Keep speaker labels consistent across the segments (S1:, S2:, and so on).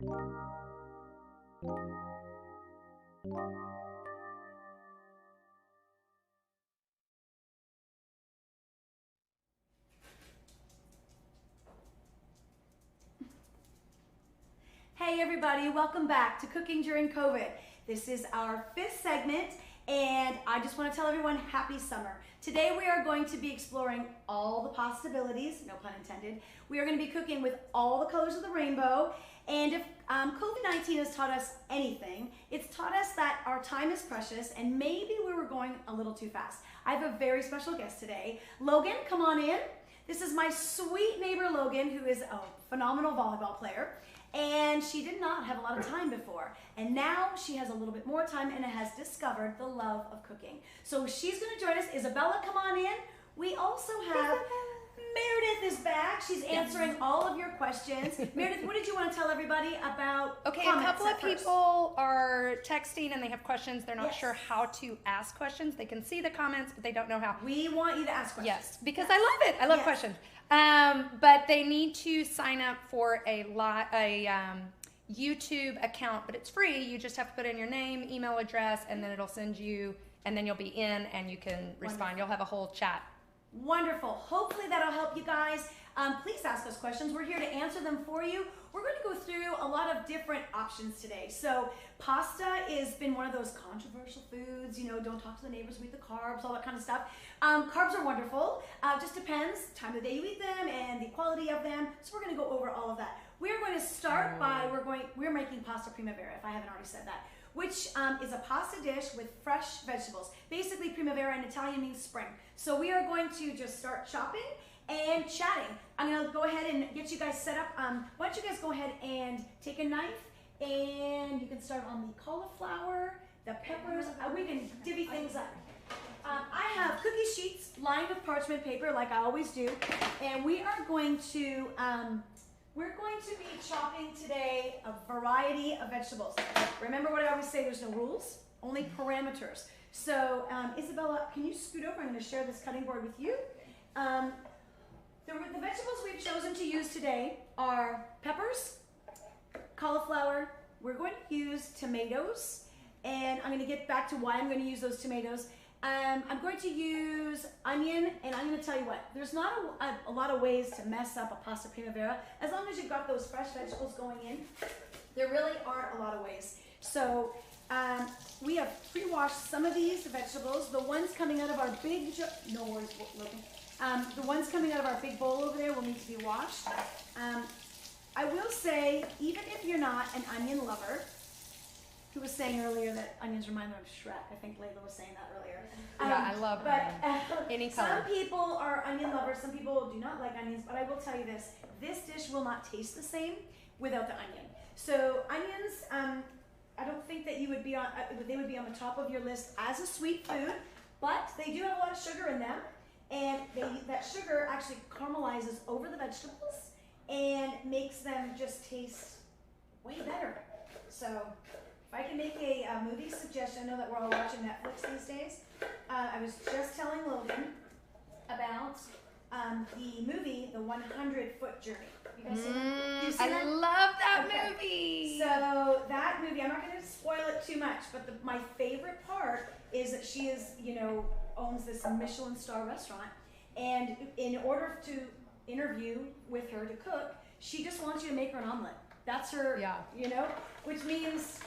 S1: Hey everybody, welcome back to Cooking During COVID. This is our 5th segment, and I just want to tell everyone happy summer. Today we are going to be exploring all the possibilities, no pun intended. We are going to be cooking with all the colors of the rainbow, and if COVID-19 has taught us anything, it's taught us that our time is precious and maybe we were going a little too fast. I have a very special guest today. Logan, come on in. This is my sweet neighbor Logan, who is a phenomenal volleyball player. And she did not have a lot of time before. And now she has a little bit more time and has discovered the love of cooking. So she's going to join us. Isabella, come on in. We also have Merideth is back. She's answering all of your questions. Merideth, what did you want to tell everybody about
S2: Okay,
S1: comments
S2: a couple of people are texting and they have questions. They're not sure how to ask questions. They can see the comments, but they don't know how.
S1: We want you to ask questions.
S2: Yes, because I love it. I love questions. But they need to sign up for a YouTube account, but it's free. You just have to put in your name, email address, and then it'll send you, and then you'll be in and you can respond. You'll have a whole chat.
S1: Wonderful. Hopefully that'll help you guys. Please ask us questions. We're here to answer them for you. We're going to go through a lot of different options today. So pasta has been one of those controversial foods. You know, don't talk to the neighbors, we eat the carbs, all that kind of stuff. Carbs are wonderful. Just depends time of the day you eat them and the quality of them. So we're going to go over all of that. We're going to start by we're making pasta primavera, if I haven't already said that, which is a pasta dish with fresh vegetables. Basically, primavera in Italian means spring. So we are going to just start chopping and chatting. I'm going to go ahead and get you guys set up. Why don't you guys go ahead and take a knife, and you can start on the cauliflower, the peppers. We can divvy things up. I have cookie sheets lined with parchment paper, like I always do, and we are going to be chopping today a variety of vegetables. Remember what I always say, there's no rules, only parameters. So Isabella, can you scoot over? I'm going to share this cutting board with you. The vegetables we've chosen to use today are peppers, cauliflower. We're going to use tomatoes, and I'm going to get back to why I'm going to use those tomatoes. I'm going to use onion, and I'm going to tell you what, there's not a lot of ways to mess up a pasta primavera. As long as you've got those fresh vegetables going in, there really aren't a lot of ways. So we have pre-washed some of these vegetables. The ones coming out of our big, no worries, Logan. The ones coming out of our big bowl over there will need to be washed. I will say, even if you're not an onion lover, who was saying earlier that onions remind them of Shrek. I think Layla was saying that earlier.
S2: Yeah, I love any color.
S1: Some people are onion lovers, some people do not like onions, but I will tell you this, this dish will not taste the same without the onion. So onions, I don't think that they would be on the top of your list as a sweet food, but they do have a lot of sugar in them, and that sugar actually caramelizes over the vegetables and makes them just taste way better. So if I can make a movie suggestion, I know that we're all watching Netflix these days. I was just telling Logan about the movie, The 100-Foot Journey. You guys seen that? You've seen that?
S2: I love that movie.
S1: So that movie, I'm not going to spoil it too much, but my favorite part is that she owns this Michelin star restaurant, and in order to interview with her to cook, she just wants you to make her an omelet. That's her, which means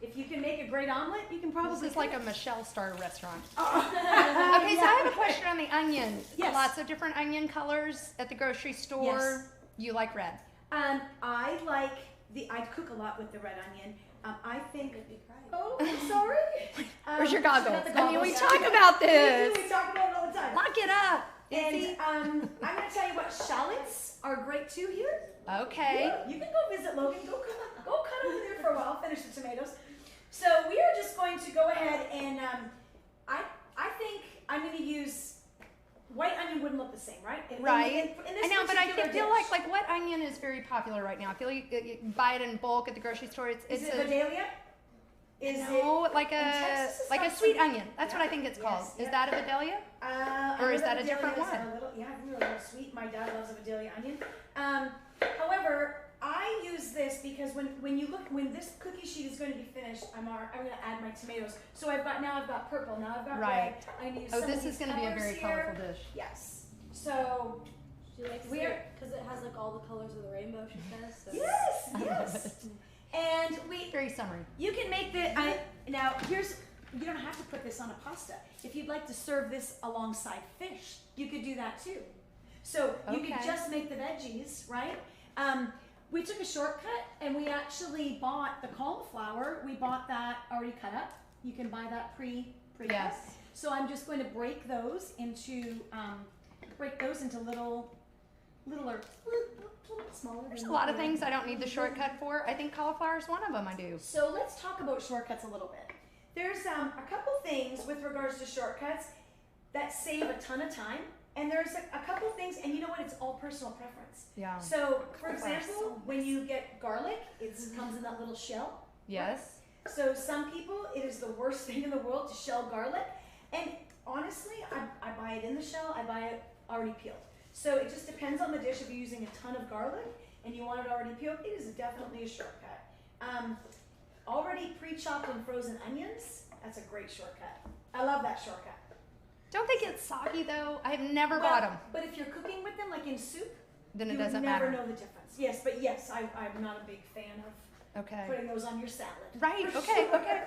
S1: if you can make a great omelet, you can probably.
S2: This is like a Michelin star restaurant.
S1: Oh.
S2: Okay, so I have a question on the onion.
S1: Yes.
S2: Lots of different onion colors at the grocery store.
S1: Yes.
S2: You like red?
S1: I cook a lot with the red onion. I think. Oh, I'm sorry.
S2: Where's your goggles?
S1: I
S2: mean, we talk about this.
S1: We talk about it all the time.
S2: Lock it up.
S1: And I'm going to tell you what, shallots are great too here.
S2: Okay.
S1: Yeah, you can go visit Logan. Go cut over there for a while. Finish the tomatoes. So we are just going to go ahead and I think I'm going to use white onion. Wouldn't look the same, right?
S2: Right.
S1: I
S2: know, but I feel like what onion is very popular right now. I feel like you buy it in bulk at the grocery store. Is it
S1: Vidalia?
S2: Like a sweet onion. That's what I think it's called. Is that a Vidalia? Or is that a different one?
S1: I really love sweet. My dad loves a Vidalia onion. However, I use this because when this cookie sheet is going to be finished, I'm going to add my tomatoes. So I've got purple. Now I've got red. I'm going to use some
S2: this
S1: of
S2: is
S1: these
S2: going to be a very
S1: colors
S2: colorful dish.
S1: Yes. So
S3: She likes it because it has like all the colors of the rainbow. She says. So.
S1: yes. And
S2: very summery.
S1: You can make you don't have to put this on a pasta. If you'd like to serve this alongside fish, you could do that too. So you could just make the veggies, right? We took a shortcut and we actually bought the cauliflower. We bought that already cut up. You can buy that pre-cut.
S2: Yes.
S1: So I'm just going to break those into little smaller.
S2: There's a lot of things I don't need the shortcut for. I think cauliflower is one of them I do.
S1: So let's talk about shortcuts a little bit. There's a couple things with regards to shortcuts that save a ton of time. And there's a couple things, and you know what? It's all personal preference.
S2: Yeah.
S1: So, for example, when you get garlic, it comes in that little shell.
S2: Yes.
S1: So some people, it is the worst thing in the world to shell garlic. And honestly, I buy it in the shell. I buy it already peeled. So it just depends on the dish. If you're using a ton of garlic and you want it already peeled, it is definitely a shortcut. Already pre-chopped and frozen onions, that's a great shortcut. I love that shortcut.
S2: Don't they get soggy though? I've never bought them.
S1: But if you're cooking with them, like in soup,
S2: then it
S1: you
S2: doesn't
S1: never
S2: matter.
S1: know the difference. Yes, but yes, I'm not a big fan of putting those on your salad.
S2: Right.
S1: For
S2: Okay.
S1: sure.
S2: Okay.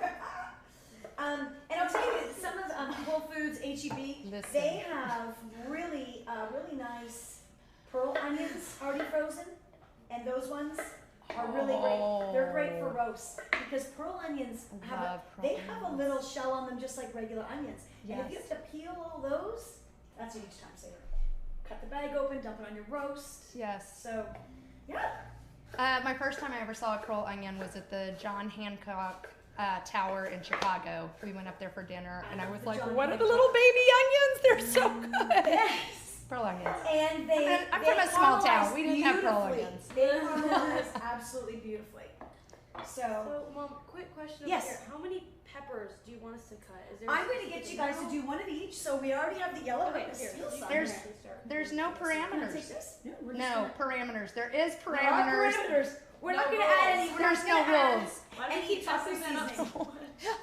S1: And I'll tell you, some of Whole Foods, HEB, they have really nice pearl onions already frozen, and those ones are really great. They're great for roast because pearl onions have a little shell on them, just like regular onions.
S2: Yes.
S1: And if you have to peel all those, that's a huge time saver. Cut the bag open, dump it on your roast.
S2: Yes.
S1: So, yeah.
S2: My first time I ever saw a pearl onion was at the John Hancock Tower in Chicago. We went up there for dinner, and I was like, "What are the little baby onions? They're so good."
S1: Yes.
S2: Pearl onions.
S1: And
S2: I'm from a small town. We didn't have pearl onions.
S1: They caramelize absolutely beautifully. So
S3: Mom, quick question over
S1: yes.
S3: here. How many peppers do you want us to cut? Is there
S1: I'm going to get you guys to do one of each. So we already have the yellow.
S3: Okay,
S1: here.
S2: There's no parameters.
S1: Take this?
S2: No parameters. There is
S1: There are
S2: parameters.
S1: parameters. We're not going to
S3: rules.
S1: add any.
S2: There's no rules.
S3: Why do
S1: And
S3: you
S1: keep
S3: keep
S1: tossing
S3: tossing that up?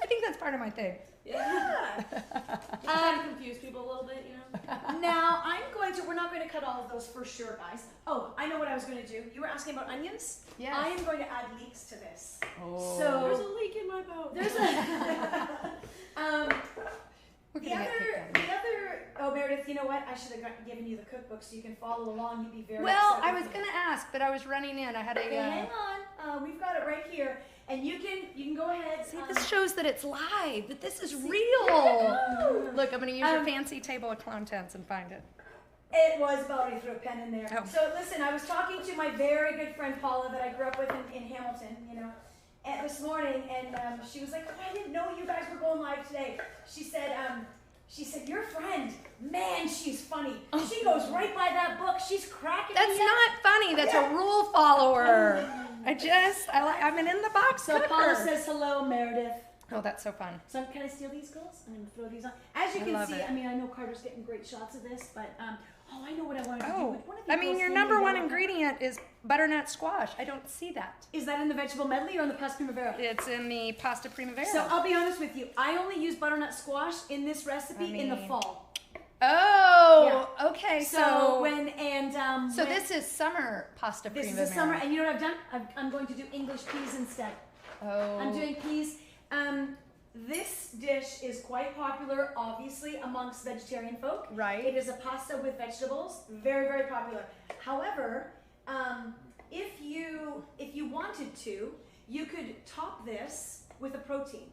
S2: I think that's part of my thing.
S1: Yeah.
S3: You kind of confuse people a little bit, you know?
S1: Now we're not going to cut all of those for sure, guys. Oh, I know what I was going to do. You were asking about onions?
S2: Yes.
S1: I am going to add leeks to this.
S2: Oh.
S1: So
S3: There's a leak in my boat.
S1: there's Meredith, you know what? I should have given you the cookbook so you can follow along. You'd be very
S2: Well,
S1: upset
S2: I
S1: with
S2: was
S1: me.
S2: going to ask, but I was running in. I had a.
S1: Okay, hang on. We've got it right here, and you can go ahead.
S2: See, this shows that it's live, that this is
S1: There you
S2: real.
S1: go.
S2: Look, I'm going to use your fancy table of contents and find it.
S1: It was, but I already threw a pen in there.
S2: Oh.
S1: So listen, I was talking to my very good friend Paula that I grew up with in Hamilton, you know, and this morning, and she was like, "Oh, I didn't know you guys were going live today." She said, "Your friend, man, she's funny. She goes right by that book. She's cracking me
S2: That's
S1: up."
S2: not funny. That's a rule follower. I'm an in the box
S1: So
S2: cooker.
S1: Paula says hello, Meredith.
S2: Oh, that's so fun.
S1: So can I steal these girls? I'm gonna throw these on. As you
S2: I
S1: can
S2: love
S1: see,
S2: it.
S1: I mean, I know Carter's getting great shots of this, but I know what I wanted to do
S2: Oh,
S1: with one of these.
S2: I mean,
S1: girls
S2: your
S1: in
S2: number
S1: the
S2: one
S1: yellow.
S2: ingredient is butternut squash. I don't see that.
S1: Is that in the vegetable medley or in the Pasta Primavera?
S2: It's in the Pasta Primavera.
S1: So I'll be honest with you. I only use butternut squash in this recipe in the fall.
S2: Oh, okay.
S1: So
S2: So this is summer Pasta
S1: this
S2: Primavera.
S1: is the summer, and you know what I've done? I'm going to do English peas instead.
S2: Oh.
S1: I'm doing peas. This dish is quite popular, obviously, amongst vegetarian folk.
S2: Right.
S1: It is a pasta with vegetables, very, very popular. However, if you wanted to, you could top this with a protein.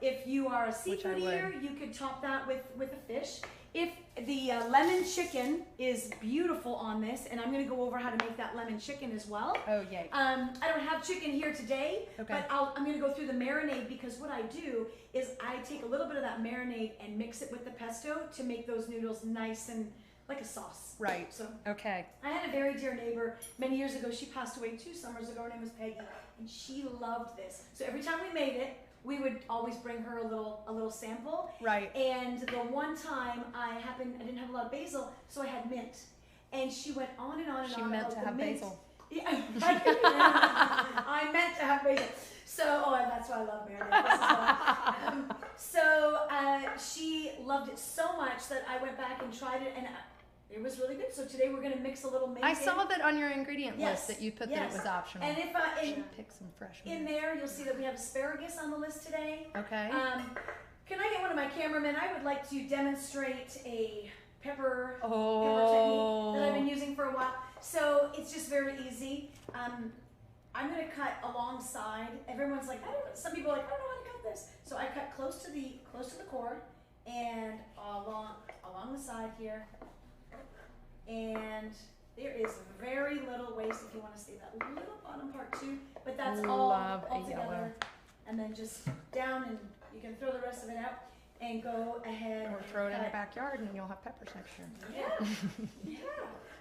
S1: If you are a seafood eater, you could top that with a fish. If the lemon chicken is beautiful on this, and I'm going to go over how to make that lemon chicken as well.
S2: Oh, yay.
S1: I don't have chicken here today,
S2: Okay.
S1: but I'm going to go through the marinade because what I do is I take a little bit of that marinade and mix it with the pesto to make those noodles nice and like a sauce.
S2: Right.
S1: So
S2: Okay.
S1: I had a very dear neighbor many years ago. She passed away 2 summers ago. Her name was Peggy, and she loved this. So every time we made it, we would always bring her a little sample.
S2: Right.
S1: And the one time I didn't have a lot of basil, so I had mint. And she went on and on and
S2: She
S1: on
S2: meant
S1: about
S2: to
S1: the
S2: have
S1: mint.
S2: basil.
S1: Yeah, I meant to have basil. So, and that's why I love Meredith. So she loved it so much that I went back and tried it, and it was really good. So today we're going to mix a little mint.
S2: I saw that on your ingredient
S1: Yes,
S2: list that you put that it was optional.
S1: And if
S2: should pick some fresh
S1: in there, you'll see that we have asparagus on the list today.
S2: Okay.
S1: Can I get one of my cameramen? I would like to demonstrate a pepper technique that I've been using for a while. So it's just very easy. I'm going to cut alongside. Everyone's like, some people are like, I don't know how to cut this. So I cut close to the cord and along the side here. And there is very little waste if you want to see that little bottom part too. But that's all together. And then just down, and you can throw the rest of it out and go ahead.
S2: Or throw it in the backyard and you'll have peppers next year.
S1: Yeah. Yeah.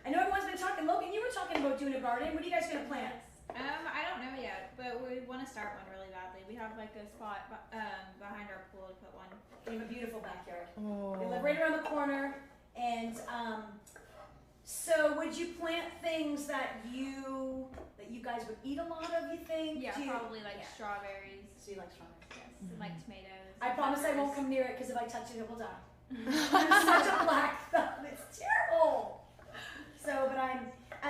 S1: I know everyone's been talking. Logan, you were talking about doing a garden. What are you guys going to plant?
S4: I don't know yet, but we want to start one really badly. We have like a spot behind our pool to put one.
S1: We have a beautiful backyard.
S2: Oh.
S1: We live right around the corner, and so would you plant things that you guys would eat a lot of? You think?
S4: Yeah, probably like strawberries.
S1: So you like strawberries?
S4: Yes, and like tomatoes.
S1: I promise I won't come near it because if I touch it, it will die. It's such a black thumb. It's terrible. So, but I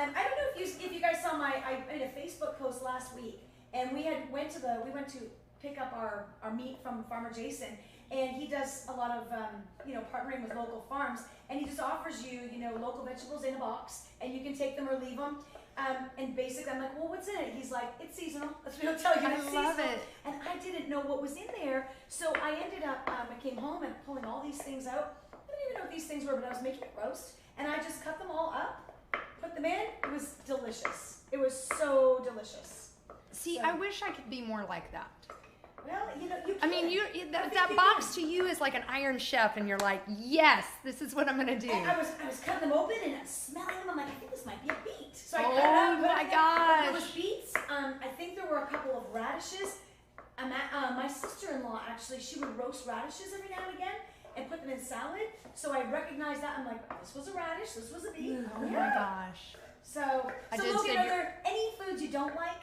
S1: don't know if you guys saw I made a Facebook post last week, and we went to pick up our meat from Farmer Jason, and he does a lot of partnering with local farms, and he just offers you local vegetables in a box, and you can take them or leave them. And basically, I'm like, well, what's in it? He's like, it's seasonal. That's what he'll tell you. It's seasonal.
S2: I love it.
S1: And I didn't know what was in there, so I ended up. I came home and pulling all these things out. I didn't even know what these things were, but I was making a roast, and I just cut them all up. Put them in. It was delicious. It was so delicious.
S2: See, I wish I could be more like that.
S1: Well, you can.
S2: I mean, that box to you is like an Iron Chef, and you're like, yes, this is what I'm gonna do.
S1: And I was cutting them open, and I'm smelling them. I'm like, I think this might be a beet. So I cut it
S2: Oh
S1: out.
S2: my gosh!
S1: There was beets. I think there were a couple of radishes. My sister-in-law actually, she would roast radishes every now and again and put them in salad. So I recognized that. I'm like, this was a radish. This was a beet.
S2: Oh my gosh!
S1: So
S2: I did
S1: Logan,
S2: say
S1: are there any foods you don't like?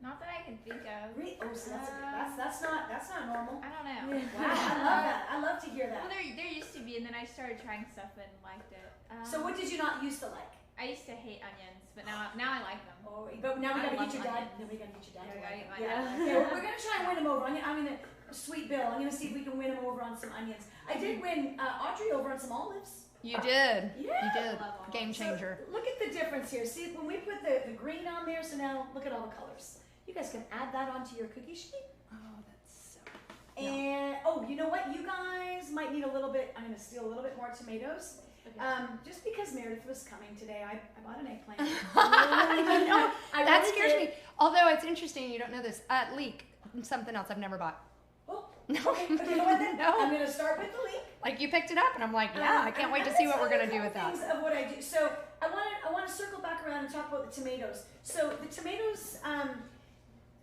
S4: Not that I can think of.
S1: Oh, so that's not normal.
S4: I don't know.
S1: Wow, I love that. I love to hear that.
S4: Well, there used to be, and then I started trying stuff and liked it.
S1: So what did you not used to like?
S4: I used to hate onions, but now I like them.
S1: Oh, but now we gotta
S4: I
S1: get your
S4: love
S1: dad.
S4: onions.
S1: Now we gotta get your dad.
S4: Yeah, we gotta get my
S1: Yeah.
S4: dad.
S1: Okay, we're gonna try and win him over. I'm gonna sweet Bill. I'm gonna see if we can win him over on some onions. I did win Audrey over on some olives.
S2: You did.
S1: Yeah.
S2: You did.
S4: I love
S2: Game changer.
S1: So look at the difference here. See, when we put the green on there, so now look at all the colors. You guys can add that onto your cookie sheet.
S2: Oh, that's so.
S1: And you know what? You guys might need a little bit. I'm gonna steal a little bit more tomatoes.
S4: Okay.
S1: Just because Meredith was coming today, I bought an eggplant.
S2: I know.
S1: I
S2: That
S1: really
S2: scares
S1: did.
S2: me. Although it's interesting, you don't know this. Leek, something else I've never bought.
S1: Oh,
S2: No.
S1: okay, you know what then?
S2: No.
S1: I'm gonna start with the leek.
S2: Like you picked it up, and I'm like, yeah, I can't wait to see what we're gonna do with that.
S1: Things of what I do. So I want to circle back around and talk about the tomatoes. So the tomatoes,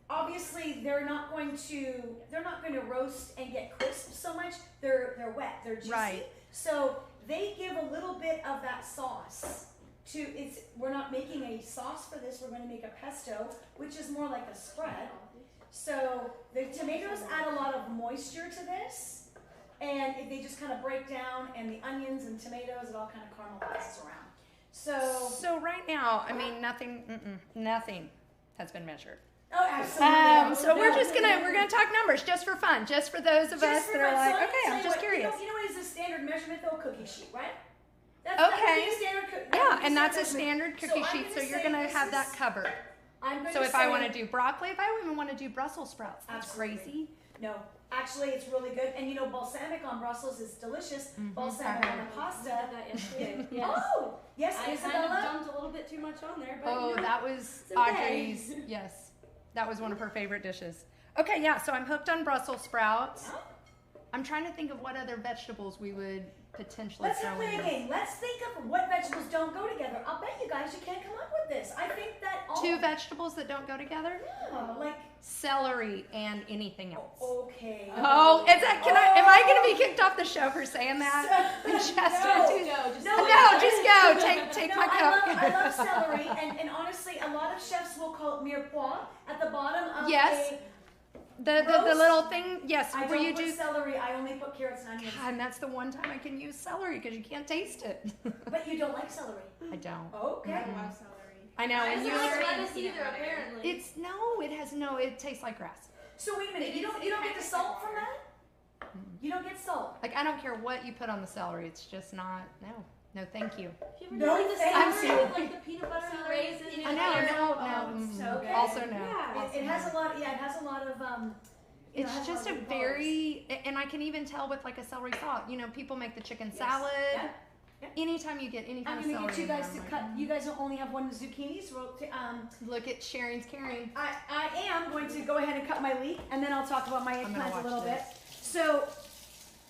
S1: obviously they're not going to roast and get crisp so much. They're wet. They're juicy.
S2: Right.
S1: So they give a little bit of that sauce to it's. We're not making a sauce for this. We're going to make a pesto, which is more like a spread. So the tomatoes add a lot of moisture to this, and they just kind of break down, and the onions and tomatoes, it all kind of caramelizes around. So
S2: right now, I mean, nothing has been measured.
S1: oh, absolutely.
S2: So we're gonna talk numbers just for fun, just for those of us that are like,
S1: so
S2: okay, I'm just curious.
S1: You know what is the standard measurement though? Cookie sheet, right? That
S2: Okay.
S1: would be a standard
S2: Yeah, and that's a
S1: measurement.
S2: standard
S1: So
S2: cookie
S1: I'm
S2: sheet, so
S1: gonna
S2: you're
S1: say
S2: gonna
S1: this
S2: have
S1: is-
S2: that covered.
S1: I'm going
S2: So
S1: to
S2: if
S1: say,
S2: I want to do broccoli, if I even want to do Brussels sprouts, that's
S1: Absolutely.
S2: crazy.
S1: No, actually, it's really good. And you know, balsamic on Brussels is delicious. Balsamic on the
S3: I
S1: pasta.
S3: did that yesterday. Yes.
S1: Oh, yes,
S3: I kind of
S1: Isabella.
S3: dumped a little bit too much on there, but
S2: Oh,
S3: you know,
S2: that was
S3: it's okay.
S2: Audrey's. Yes, that was one of her favorite dishes. Okay, yeah. So I'm hooked on Brussels sprouts.
S1: Oh,
S2: I'm trying to think of what other vegetables we would potentially
S1: Let's
S2: throw
S1: play
S2: in
S1: a game. Let's think of what vegetables don't go together. I'll bet you guys you can't come up with this. I think that all...
S2: 2 vegetables that don't go together?
S1: Yeah, like...
S2: Celery and anything else.
S1: Okay.
S2: Oh, is that, am I going to be kicked off the show for saying that? Just go. Take my cup.
S1: I love celery, and honestly, a lot of chefs will call it mirepoix at the bottom of
S2: Yes. The little thing, yes,
S1: I
S2: where
S1: don't
S2: you
S1: put
S2: do
S1: celery. I only put carrots and onions.
S2: God, and that's the one time I can use celery because you can't taste it.
S1: But you don't like celery.
S2: I don't.
S1: Okay.
S4: I love celery.
S2: I know, and
S3: It's
S2: you.
S3: not lettuce either, apparently.
S2: It tastes like grass.
S1: So wait a minute. You don't get the salt from that? You don't get salt.
S2: Like I don't care what you put on the celery, it's just not. No, thank you.
S3: Have you ever
S1: No,
S3: done the
S1: thank
S3: celery
S1: you.
S3: with like the peanut butter and raisins?
S2: I know,
S4: it's so good.
S2: Also no.
S3: Yeah.
S1: It has a lot. Yeah, it has a lot of. You know, it
S2: It's
S1: has
S2: just
S1: lot
S2: a
S1: of
S2: very, and I can even tell with like a celery salt. You know, people make the chicken salad.
S1: Yeah. Yeah.
S2: Anytime you get any kind
S1: I'm
S2: of
S1: gonna
S2: celery,
S1: get you
S2: in there,
S1: guys
S2: I'm
S1: to
S2: like,
S1: cut. You guys don't only have one zucchini, so
S2: Look at sharing's caring.
S1: I am going to go ahead and cut my leek, and then I'll talk about my
S2: I'm gonna
S1: eggplant a
S2: watch
S1: little bit. So,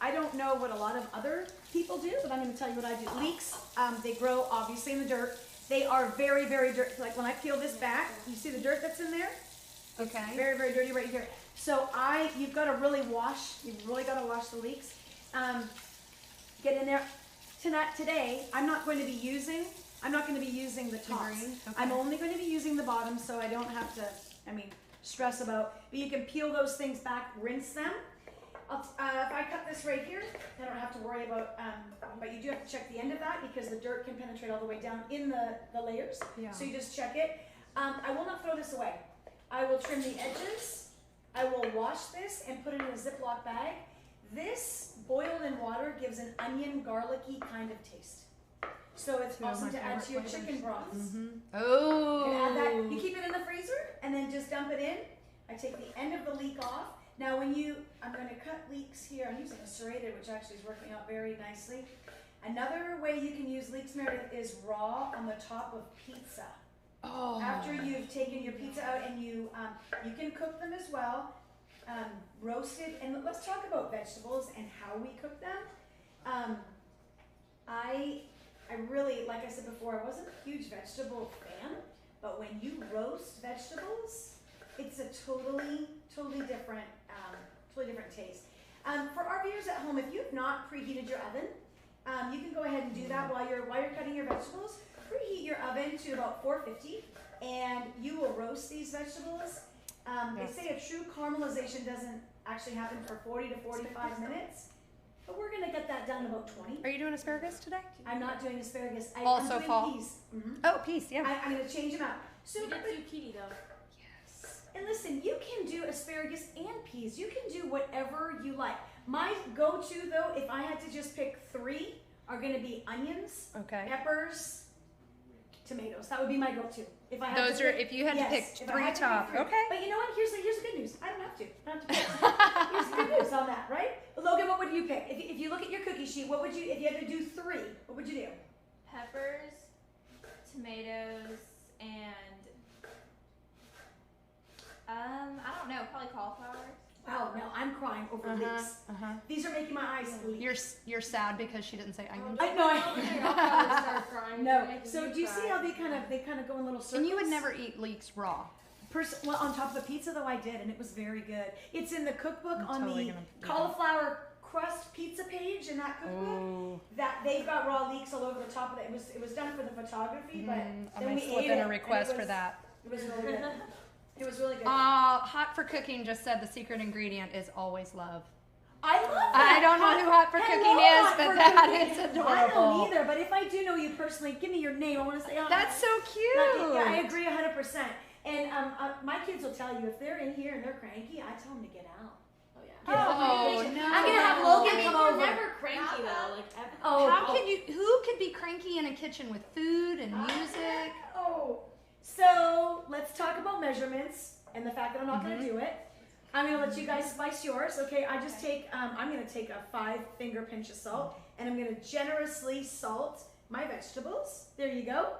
S1: I don't know what a lot of other people do, but I'm going to tell you what I do. Leeks, they grow obviously in the dirt. They are very, very dirty. Like when I peel this back, you see the dirt that's in there?
S2: Okay.
S1: Very, very dirty right here. So you've got to really wash. You've really got to wash the leeks. Get in there. Today, I'm not going to be using the tops.
S2: green? Okay.
S1: I'm only going to be using the bottom, so I don't have to, stress about. But you can peel those things back, rinse them. If I cut this right here, I don't have to worry about, but you do have to check the end of that because the dirt can penetrate all the way down in the layers.
S2: Yeah.
S1: So you just check it. I will not throw this away. I will trim the edges. I will wash this and put it in a Ziploc bag. This boiled in water gives an onion garlicky kind of taste. So it's
S2: Two of
S1: awesome
S2: my
S1: to add to your
S2: favorite
S1: chicken broths.
S2: Mm-hmm.
S1: You can add that.
S2: Oh.
S1: You keep it in the freezer and then just dump it in. I take the end of the leek off. Now I'm going to cut leeks here. I'm using a serrated, which actually is working out very nicely. Another way you can use leeks, Meredith, is raw on the top of pizza.
S2: Oh.
S1: After you've taken your pizza out and you can cook them as well, roasted. And let's talk about vegetables and how we cook them. I really, like I said before, I wasn't a huge vegetable fan, but when you roast vegetables, it's a totally different taste. For our viewers at home, if you've not preheated your oven, you can go ahead and do that while you're cutting your vegetables. Preheat your oven to about 450, and you will roast these vegetables. They say a true caramelization doesn't actually happen for 40 to 45 minutes, but we're gonna get that done in about 20.
S2: Are you doing asparagus today?
S1: I'm not doing asparagus.
S2: Also
S1: I'm doing
S2: fall.
S1: peas. Mm-hmm.
S2: Oh, peas, yeah.
S1: I'm gonna change them out. So,
S3: You did zucchini though.
S1: and listen, you can do asparagus and peas. You can do whatever you like. My go-to though, if I had to just pick 3, are gonna be onions,
S2: Okay.
S1: peppers, tomatoes. That would be my go-to. If I had
S2: Those
S1: to
S2: are,
S1: pick,
S2: if you had
S1: yes,
S2: to
S1: if
S2: pick
S1: I
S2: 3
S1: had to
S2: top.
S1: pick 3.
S2: Okay.
S1: But you know what? Here's the good news. I don't have to. Here's the good news on that, right? Logan, what would you pick? If you look at your cookie sheet, what would you, if you had to do 3, what would you do?
S4: Peppers, tomatoes, and I don't know, probably cauliflower.
S1: Wow, no, I'm crying over leeks. These are making my eyes leak.
S2: You're sad because she didn't say onion.
S1: I know.
S3: I'll probably start crying.
S1: No. So do you see how they kind of go in little circles?
S2: And you would never eat leeks raw.
S1: Well, on top of the pizza though, I did, and it was very good. It's in the cookbook
S2: I'm
S1: on
S2: totally
S1: the
S2: gonna do
S1: cauliflower crust pizza page in that cookbook.
S2: Oh.
S1: That they've got raw leeks all over the top of it. It was done for the photography, but
S2: I
S1: then
S2: might
S1: we
S2: slip
S1: ate
S2: in
S1: it,
S2: a
S1: and
S2: request
S1: it
S2: for
S1: was-
S2: that.
S1: It was really good. It was really good.
S2: Hot for Cooking just said the secret ingredient is always love.
S1: I love that.
S2: I don't know who Hot for
S1: Hello,
S2: Cooking is,
S1: Hot
S2: but
S1: for
S2: that
S1: Cooking.
S2: is adorable.
S1: I don't either, but if I do know you personally, give me your name. I want to say hi.
S2: That's so cute.
S1: Yeah, I agree 100%. And my kids will tell you if they're in here and they're cranky, I tell them to get out.
S3: Oh yeah.
S2: Oh,
S1: I'm
S2: no.
S1: gonna have Logan come over.
S3: You're never cranky though, like ever.
S1: Oh,
S2: How could you? Who could be cranky in a kitchen with food and music?
S1: Oh, so let's talk about measurements and the fact that I'm not gonna do it. I'm gonna let you guys spice yours. Okay, I just take. I'm gonna take a 5-finger pinch of salt, and I'm gonna generously salt my vegetables. There you go.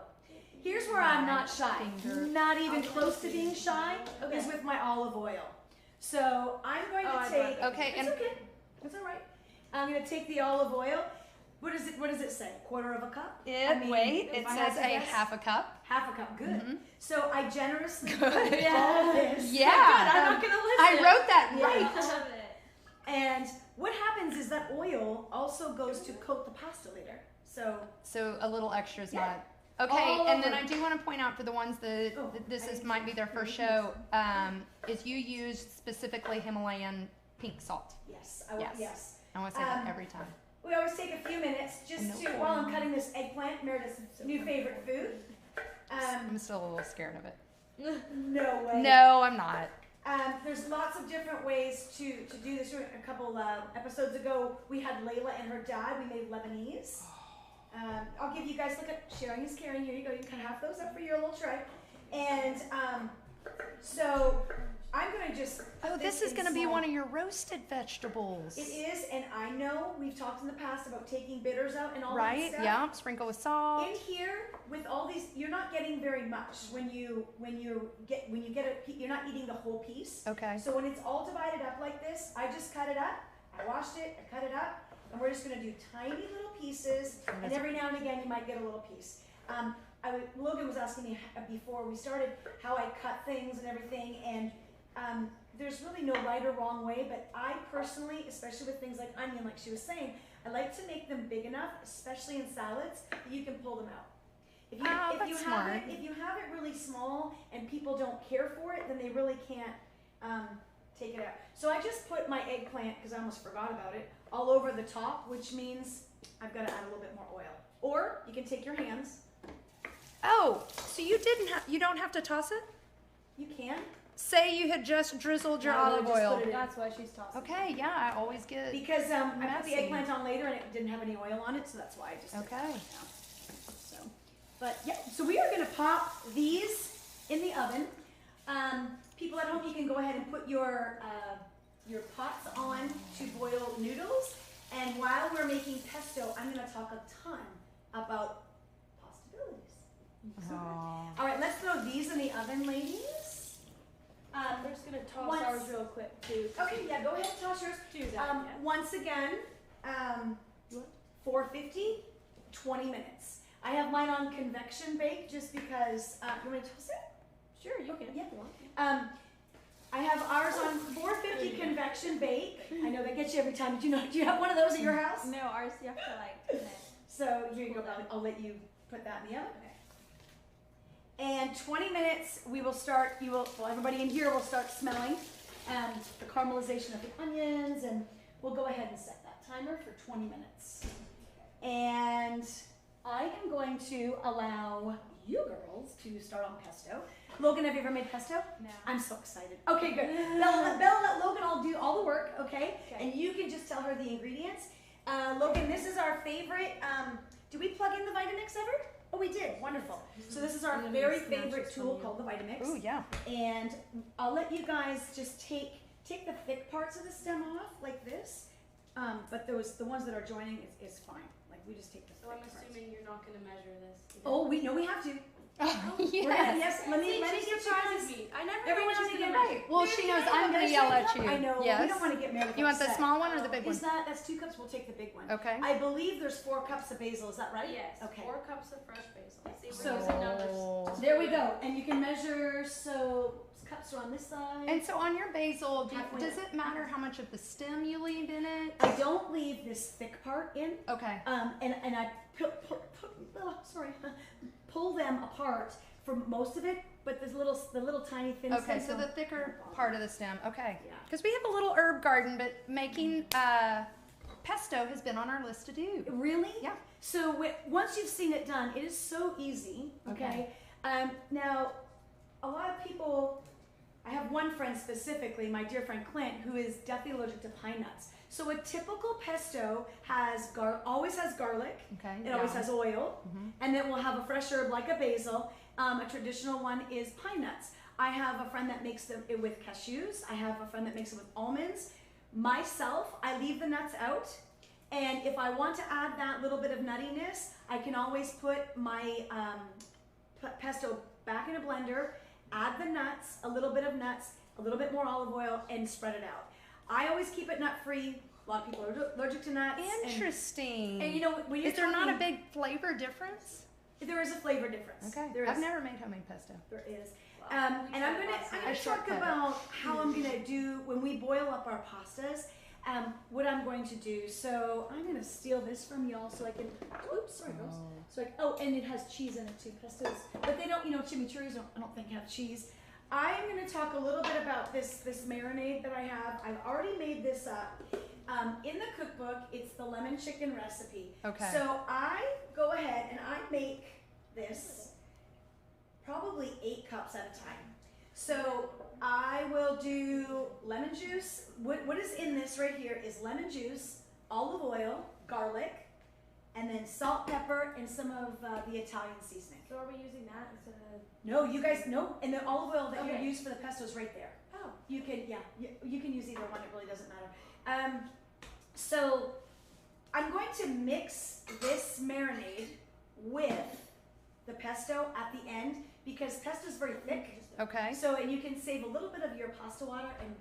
S1: Here's where I'm not shy, not even close to being shy, is with my olive oil. So I'm going to take.
S2: Okay,
S1: It's
S2: and
S1: okay. It's all right. I'm going to take the olive oil. What does it say? Quarter of a cup?
S2: Wait, it
S1: if I had
S2: says
S1: to
S2: a
S1: guess,
S2: half a cup.
S1: half a cup. Good.
S2: Mm-hmm.
S1: So I generously
S2: Good.
S1: put all this.
S2: Yeah.
S3: Good, I'm not gonna listen.
S2: I wrote that
S1: Yeah.
S2: right.
S4: I love it.
S1: And what happens is that oil also goes to coat the pasta later. So
S2: a little extra is
S1: Yeah.
S2: not. Okay,
S1: All
S2: and then
S1: over.
S2: I do want to point out for the ones that
S1: Oh,
S2: this
S1: I
S2: is
S1: didn't
S2: might
S1: see
S2: be their
S1: that.
S2: first show, is you use specifically Himalayan pink salt.
S1: yes,
S2: Yes. I want to say that every time.
S1: We always take a few minutes just to, while I'm cutting this eggplant, Meredith's new favorite food.
S2: I'm still a little scared of it.
S1: No way.
S2: No, I'm not.
S1: There's lots of different ways to do this. A couple episodes ago, we had Layla and her dad. We made Lebanese. I'll give you guys, look at sharing is caring. Here you go. You can have those up for your little tray. And so I'm going to just.
S2: Oh, this is going to be one of your roasted vegetables.
S1: It is, and I know we've talked in the past about taking bitters out and all that
S2: Right?
S1: stuff.
S2: Yeah. Sprinkle with salt.
S1: In here, with all these, you're not getting very much when you get it. You're not eating the whole piece.
S2: Okay.
S1: So when it's all divided up like this, I just cut it up. I washed it. I cut it up, and we're just gonna do tiny little pieces. And every now and again, you might get a little piece. Logan was asking me before we started how I cut things and everything, and there's really no right or wrong way. But I personally, especially with things like onion, like she was saying, I like to make them big enough, especially in salads, that you can pull them out. If you have it really small and people don't care for it, then they really can't take it out. So I just put my eggplant, because I almost forgot about it, all over the top, which means I've got to add a little bit more oil. Or you can take your hands.
S2: Oh, so you don't have to toss it?
S1: You can.
S2: Say you had just drizzled your
S1: No,
S2: olive
S1: just
S2: oil.
S1: put it in.
S3: That's why she's tossing.
S2: Okay, yeah, I always get.
S1: Because I put
S2: messy.
S1: the eggplant on later and it didn't have any oil on it, so that's why I just took
S2: Okay.
S1: it out. So, but yeah, so we are going to pop these in the oven. People at home, you can go ahead and put your pots on to boil noodles. And while we're making pesto, I'm going to talk a ton about possibilities.
S2: Aw.
S1: All right, let's throw these in the oven, ladies.
S3: We're just gonna toss
S1: Once-
S3: ours real quick too.
S1: Okay, yeah, go ahead and toss yours.
S3: Do that. Yeah.
S1: Once again, 450, 20 minutes. I have mine on convection bake just because, you want me to toss it?
S3: Sure, you can.
S1: Yeah.
S3: If you want.
S1: I have ours on 450 convection bake. I know that gets you every time. Do you have one of those at your house?
S4: No, ours you have to like turn it.
S1: So here you go. I'll let you put that in the oven. And 20 minutes, everybody in here will start smelling the caramelization of the onions, and we'll go ahead and set that timer for 20 minutes. And I am going to allow you girls to start on pesto. Logan, have you ever made pesto?
S4: No.
S1: I'm so excited. Okay, good. Bella, let Logan all do all the work, okay? And you can just tell her the ingredients. Logan, this is our favorite. Did we plug in the Vitamix ever? Oh, we did. Wonderful. So this is our very favorite tool called the Vitamix.
S2: Ooh, yeah.
S1: And I'll let you guys just take the thick parts of the stem off like this. But the ones that are joining is fine. Like we just take the
S3: So
S1: thick
S3: I'm
S1: parts.
S3: assuming you're not gonna measure this.
S1: Oh, we have to.
S2: Yes.
S1: Yes. Let me
S3: See,
S1: give
S3: she
S1: you
S3: surprises
S1: guys.
S3: me. I never
S1: Everyone
S3: know
S1: has
S3: she's
S1: to get
S3: gonna
S1: right.
S2: Well, she knows I'm going to yell at you.
S1: I know.
S2: Yes.
S1: We don't want to get Meredith
S2: You want the
S1: upset.
S2: small one or the big one?
S1: That's 2 cups. We'll take the big one.
S2: Okay.
S1: I believe there's 4 cups of basil. Is that right?
S3: Yes.
S1: Okay.
S3: 4 cups of fresh basil. See,
S1: So-
S3: we're using numbers.
S1: There we go. And you can measure. So cups are on this side.
S2: And so on your basil,
S1: Halfway
S2: does
S1: up.
S2: it matter how much of the stem you leave in it?
S1: I don't leave this thick part in.
S2: Okay.
S1: And I pull them apart for most of it, but there's the little tiny thin
S2: Okay,
S1: stems
S2: so
S1: on
S2: the thicker part of the stem. Okay.
S1: Yeah.
S2: Because we have a little herb garden, but making pesto has been on our list to do.
S1: Really?
S2: Yeah.
S1: So once you've seen it done, it is so easy. Okay. Now, a lot of people. I have one friend specifically, my dear friend Clint, who is deathly allergic to pine nuts. So a typical pesto always has garlic.
S2: Okay.
S1: It always has oil, and then we'll have a fresh herb like a basil. A traditional one is pine nuts. I have a friend that makes it with cashews. I have a friend that makes it with almonds. Myself, I leave the nuts out, and if I want to add that little bit of nuttiness, I can always put my pesto back in a blender, add the nuts, a little bit of nuts, a little bit more olive oil, and spread it out. I always keep it nut-free A lot of people are allergic to nuts.
S2: Interesting.
S1: And you know, when you're
S2: is there not a
S1: talking-
S2: big flavor difference?
S1: There is a flavor difference.
S2: Okay.
S1: There
S2: I've
S1: is.
S2: never made homemade pesto.
S1: There is.
S4: Wow.
S1: And I'm gonna talk
S2: shortcut it.
S1: about how I'm gonna do when we boil up our pastas. What I'm going to do. So I'm gonna steal this from y'all so I can. Oops, sorry, girls. So and it has cheese in it too. Pestos, but they don't. You know, chimichurris I don't think have cheese. I'm gonna talk a little bit about this marinade that I have. I've already made this up. In the cookbook, it's the lemon chicken recipe.
S2: Okay.
S1: So I go ahead and I make this probably 8 cups at a time. So I will do lemon juice. What is in this right here is lemon juice, olive oil, garlic, and then salt, pepper, and some of the Italian seasoning.
S3: So are we using that instead of?
S1: No, you guys, no. And the olive oil that
S3: Okay.
S1: you use for the pesto is right there.
S3: Oh.
S1: You can, you can use either one. It really doesn't matter. So I'm going to mix this marinade with the pesto at the end because pesto is very thick.
S2: Okay.
S1: So, and you can save a little bit of your pasta water and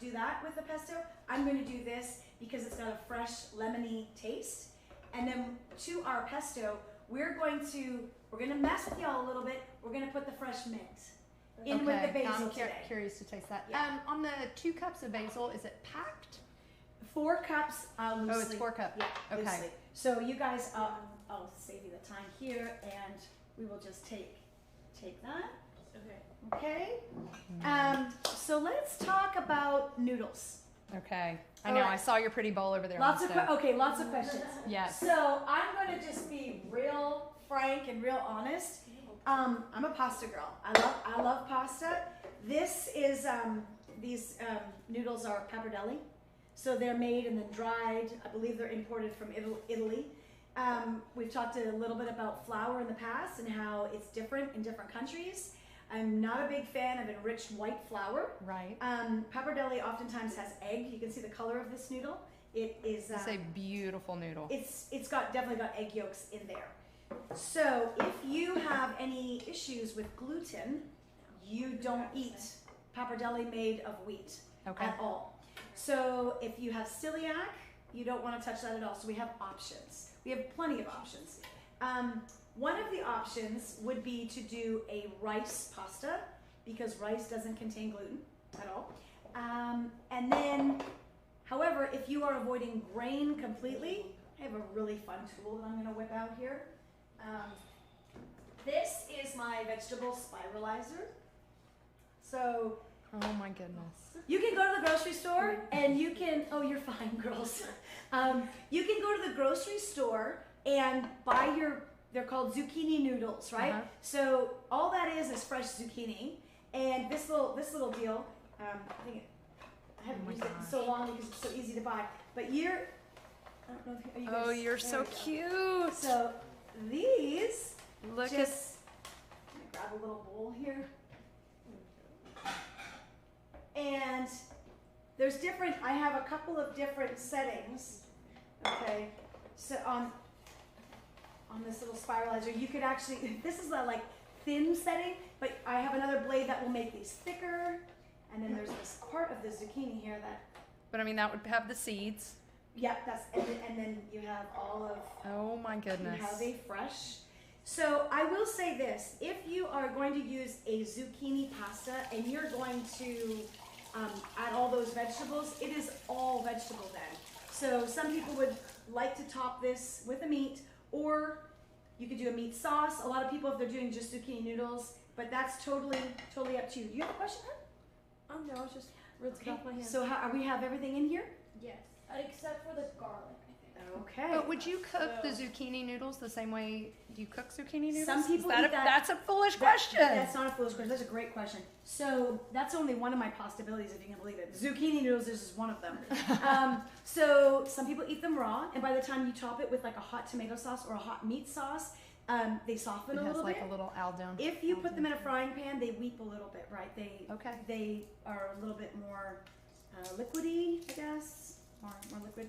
S1: do that with the pesto. I'm going to do this because it's got a fresh lemony taste. And then to our pesto, we're going to mess with y'all a little bit. We're going to put the fresh mint in with the basil
S2: I'm
S1: today.
S2: curious to taste that.
S1: Yeah.
S2: On the 2 cups of basil, is it packed?
S1: 4 cups loosely.
S2: Oh, it's 4 cups.
S1: Yeah,
S2: Okay.
S1: loosely. So you guys, I'll save you the time here, and we will just take that.
S3: Okay.
S1: Okay. So let's talk about noodles.
S2: Okay. I
S1: All
S2: know.
S1: right.
S2: I saw your pretty bowl over there.
S1: Lots
S2: on
S1: of
S2: the
S1: lots of questions.
S2: stove. Yes.
S1: So I'm going to just be real frank and real honest. I'm a pasta girl. I love pasta. This is these noodles are pappardelle. So they're made and then dried. I believe they're imported from Italy. We've talked a little bit about flour in the past and how it's different in different countries. I'm not a big fan of enriched white flour.
S2: Right.
S1: Pappardelle oftentimes has egg. You can see the color of this noodle. It is.
S2: It's a beautiful noodle.
S1: It's definitely got egg yolks in there. So if you have any issues with gluten, you don't eat pappardelle made of wheat at all. So if you have celiac, you don't want to touch that at all. So we have options. We have plenty of options. One of the options would be to do a rice pasta because rice doesn't contain gluten at all. And then, however, if you are avoiding grain completely, I have a really fun tool that I'm going to whip out here. This is my vegetable spiralizer. So
S2: Oh my goodness.
S1: you can go to the grocery store and you can, oh, you're fine, girls. You can go to the grocery store and buy they're called zucchini noodles, right?
S2: Uh-huh.
S1: So all that is fresh zucchini. And this little deal, I haven't used it in so long because it's so easy to buy. But I don't know if you guys.
S2: Oh, you're
S1: there
S2: so
S1: we go.
S2: cute.
S1: So these,
S2: Look
S1: I'm gonna grab a little bowl here. And there's I have a couple of different settings, okay? So on this little spiralizer, you could actually, this is a like thin setting, but I have another blade that will make these thicker. And then there's this part of the zucchini here that,
S2: But I mean, that would have the seeds.
S1: yep, and then you have all of,
S2: Oh my goodness.
S1: you have a fresh. So I will say this, if you are going to use a zucchini pasta and you're going to add all those vegetables, it is all vegetable then. So some people would like to top this with a meat, or you could do a meat sauce. A lot of people, if they're doing just zucchini noodles, but that's totally up to you. Do you have a question, Hun?
S3: No, I was just rinsing off my hands.
S1: So we have everything in here?
S3: Yes. Except for the garlic, I think.
S1: Okay.
S2: But would you cook the zucchini noodles the same way you cook zucchini noodles?
S1: Some people
S2: Is that
S1: eat that-
S2: That's a foolish
S1: That-
S2: question.
S1: That's not a foolish question. That's a great question. So that's only one of my pasta abilities, if you can believe it. Zucchini noodles is just one of them. So some people eat them raw, and by the time you top it with like a hot tomato sauce or a hot meat sauce, they soften
S2: It
S1: a
S2: has
S1: little
S2: like
S1: bit.
S2: a little al dente.
S1: If you put them in a frying pan, they weep a little bit, right?
S2: Okay.
S1: They are a little bit more liquidy, I guess, more liquid.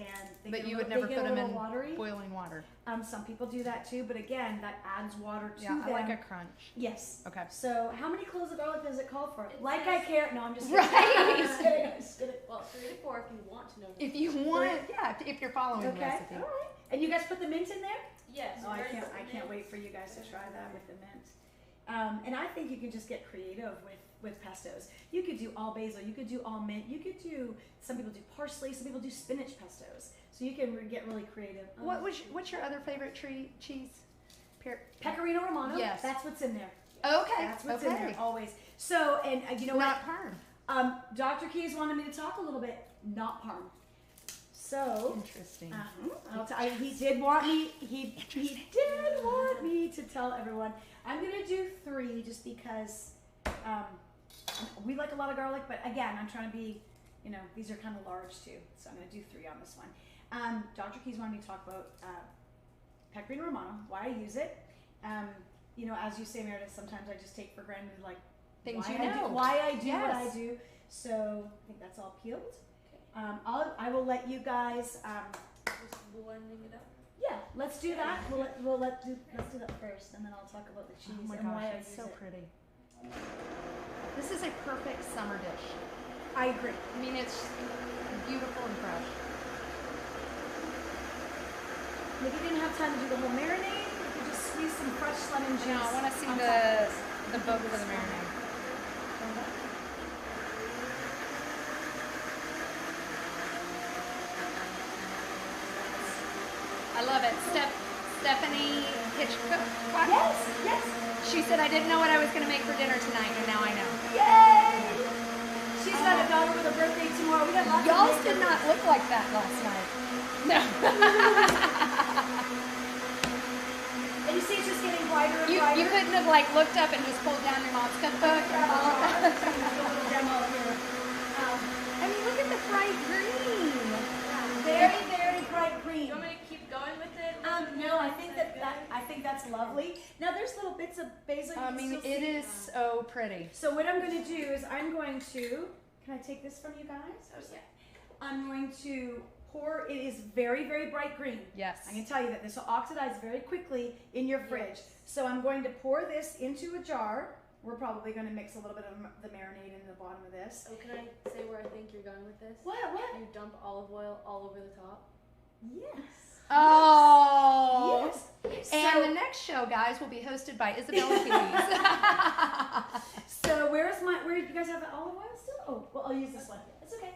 S1: and they
S2: But
S1: get
S2: you
S1: a
S2: would
S1: little,
S2: never
S1: they get
S2: put
S1: a
S2: them
S1: little
S2: in
S1: watery.
S2: boiling water.
S1: Some people do that too, but again, that adds water to
S2: Yeah,
S1: them.
S2: I like a crunch.
S1: Yes.
S2: Okay.
S1: So how many cloves of garlic does it call for?
S3: It
S1: Like
S3: says-
S1: I care. No, I'm just
S2: Right.
S1: kidding. I'm just kidding. I'm just kidding.
S3: Well, 3 to 4 if you want to know.
S2: If you want, yeah, if you're following the
S1: Okay.
S2: recipe.
S1: All right. And you guys put the mint in there?
S3: Yes.
S1: Oh, I
S3: very
S1: can't
S3: simple.
S1: wait for you guys to try that with the mint. And I think you can just get creative with pestos. You could do all basil, you could do all mint, you could do, some people do parsley, some people do spinach pestos. So you can get really creative.
S2: What's your other favorite cheese?
S1: Pecorino Romano?
S2: Yes.
S1: That's what's in there.
S2: Okay.
S1: That's what's in there, always. So, and you know
S2: Not
S1: what?
S2: Parm.
S1: Dr. Keys wanted me to talk a little bit, not Parm. So,
S2: Interesting.
S1: he did want me. He did want me to tell everyone. I'm gonna do 3 just because we like a lot of garlic, but again, I'm trying to be. You know, these are kind of large too, so I'm gonna do 3 on this one. Dr. Keys wanted me to talk about Pecorino Romano, why I use it. You know, as you say, Meredith, sometimes I just take for granted like
S2: Things
S1: why
S2: you know.
S1: why I do what I
S2: Yes.
S1: do. So I think that's all peeled. I will let you guys.
S3: Just blending it up.
S1: Yeah, let's do that. Let's do that first, and then I'll talk about the cheese
S2: Oh my
S1: and why
S2: gosh,
S1: I
S2: it's
S1: use
S2: so
S1: it.
S2: pretty. This is a perfect summer dish.
S1: I agree.
S2: I mean, it's beautiful and fresh.
S1: And if you didn't have time to do the whole marinade, you could just squeeze some fresh lemon juice.
S2: Now, I want to see
S1: on top of this.
S2: the boat for the marinade. I love it. Stephanie Hitchcock.
S1: Yes, yes.
S2: She said, I didn't know what I was going to make for dinner tonight, and now I know.
S1: Yay! She's got a daughter with a birthday tomorrow. We got lots
S2: Y'all
S1: of
S2: did
S1: makeup.
S2: not look like that last night. No.
S1: And you see it's just getting brighter and brighter.
S2: You couldn't have like looked up and just pulled down your mom's cookbook and followed that.
S1: A little demo here.
S2: I mean, look at the bright green.
S1: Very, very bright
S3: Do
S1: green.
S3: you want me to keep going with it?
S1: No, I think I think that's lovely. Now there's little bits of basil. You
S2: I
S1: can
S2: mean,
S1: still
S2: it
S1: see.
S2: is so pretty.
S1: So what I'm going to do is I'm going to. Can I take this from you guys?
S3: Oh, yeah.
S1: I'm going to pour. It is very, very bright green.
S2: Yes.
S1: I can tell you that this will oxidize very quickly in your fridge. So I'm going to pour this into a jar. We're probably going to mix a little bit of the marinade in the bottom of this.
S3: Oh, can I say where I think you're going with this?
S1: What?
S3: You dump olive oil all over the top.
S1: Yes.
S2: Oh.
S1: Yes.
S2: And the next show, guys, will be hosted by Isabella Keys.
S1: So where you guys have the olive oil still? Oh, well, I'll use this one. It's okay.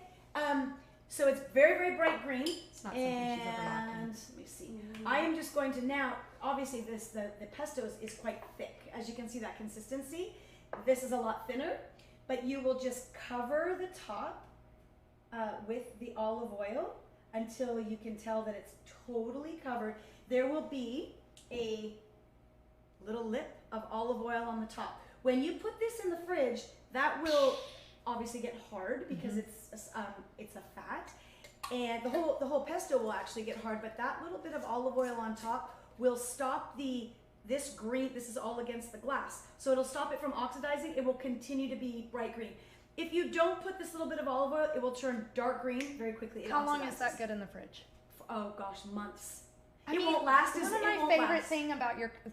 S1: So it's very, very bright green.
S2: It's not something she's ever
S1: And
S2: lacking.
S1: let me see. I am just going to now, obviously the pesto is quite thick. As you can see that consistency. This is a lot thinner, but you will just cover the top with the olive oil until you can tell that it's totally covered. There will be a little lip of olive oil on the top. When you put this in the fridge, that will obviously get hard because it's a fat, and the whole pesto will actually get hard. But that little bit of olive oil on top will stop this green. This is all against the glass, so it'll stop it from oxidizing. It will continue to be bright green. If you don't put this little bit of olive oil, it will turn dark green very quickly. It
S2: How long is
S1: oxidizes.
S2: that good in the fridge?
S1: Oh gosh, months.
S2: I
S1: It
S2: mean,
S1: won't last as
S2: one of
S1: it
S2: my
S1: won't
S2: favorite
S1: last.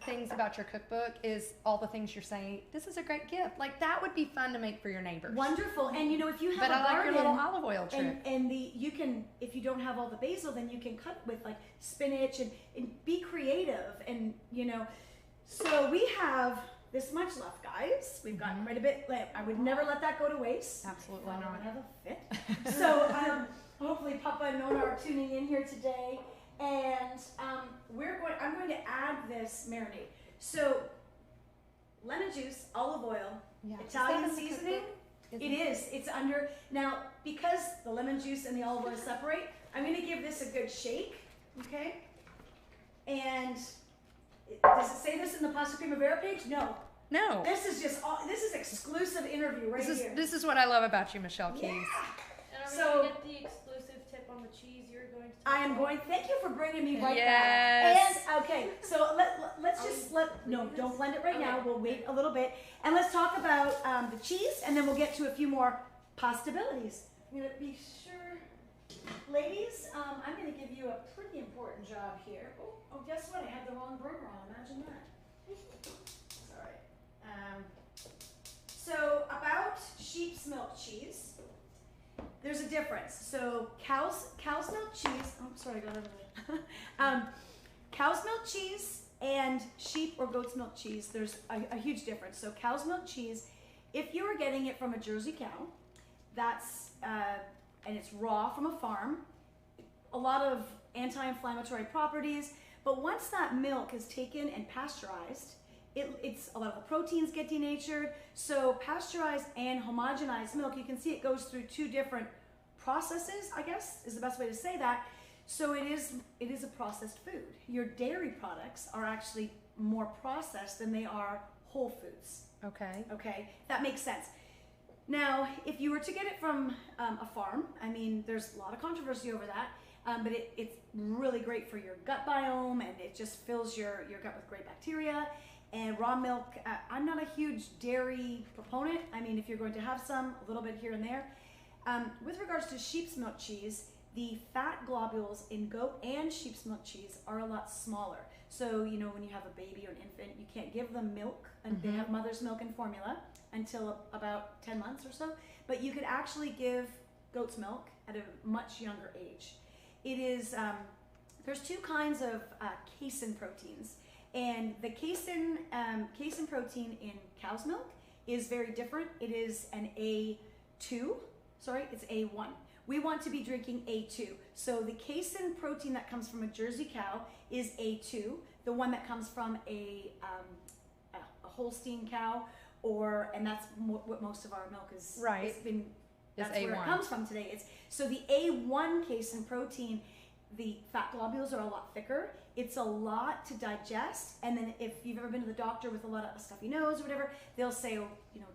S2: things about your cookbook is all the things you're saying. This is a great gift. Like that would be fun to make for your neighbors.
S1: Wonderful. And you know, if you have
S2: But
S1: a
S2: I like
S1: garden,
S2: your little olive oil trick.
S1: and you can, if you don't have all the basil, then you can cut with like spinach and be creative. And you know, so we have this much left, guys. We've got quite a bit left. I would never let that go to waste.
S2: Absolutely
S1: I
S2: not.
S1: would have a fit. So hopefully Papa and Nona are tuning in here today. And I'm going to add this marinade. So lemon juice, olive oil,
S2: Yeah.
S1: Italian
S2: Is that in the
S1: seasoning.
S2: cookbook?
S1: It is. It's under now because the lemon juice and the olive oil separate. I'm going to give this a good shake. Okay. And does it say this in the Pasta Primavera page? No.
S2: No.
S1: This is exclusive interview right here.
S2: This is what I love about you, Michelle Keys.
S1: Yeah.
S3: And are we
S1: So-
S3: going to get the exclusive tip on the cheese you're going to
S1: I am going. Thank you for bringing me right
S2: Yes.
S1: back. And okay, so let's just don't blend it right now.
S3: Okay.
S1: We'll wait a little bit, and let's talk about the cheese, and then we'll get to a few more pastabilities. I'm gonna be sure. Ladies, I'm going to give you a pretty important job here. Oh, guess what? I had the wrong burner on. Imagine that. It's all right. So about sheep's milk cheese, there's a difference. So cow's milk cheese. Oh, sorry, I got everything. Cow's milk cheese and sheep or goat's milk cheese, there's a huge difference. So cow's milk cheese, if you are getting it from a Jersey cow, that's and it's raw from a farm, a lot of anti-inflammatory properties, but once that milk is taken and pasteurized, it's a lot of the proteins get denatured. So pasteurized and homogenized milk, you can see it goes through two different processes, I guess is the best way to say that. So it is a processed food. Your dairy products are actually more processed than they are whole foods. Okay, that makes sense. Now, if you were to get it from a farm, I mean, there's a lot of controversy over that, but it's really great for your gut biome, and it just fills your gut with great bacteria. And raw milk, I'm not a huge dairy proponent. I mean, if you're going to have some, a little bit here and there. With regards to sheep's milk cheese, the fat globules in goat and sheep's milk cheese are a lot smaller. So, you know, when you have a baby or an infant, you can't give them milk, and they have mother's milk and formula until about 10 months or so. But you could actually give goat's milk at a much younger age. It is, there's two kinds of casein proteins. And the casein protein in cow's milk is very different. It is an A2, it's A1. We want to be drinking A2. So the casein protein that comes from a Jersey cow is A2. The one that comes from a Holstein cow, and that's what most of our milk is. Right. That's where it comes from today. So the A1 casein protein, the fat globules are a lot thicker. It's a lot to digest. And then if you've ever been to the doctor with a lot of stuffy nose or whatever, they'll say,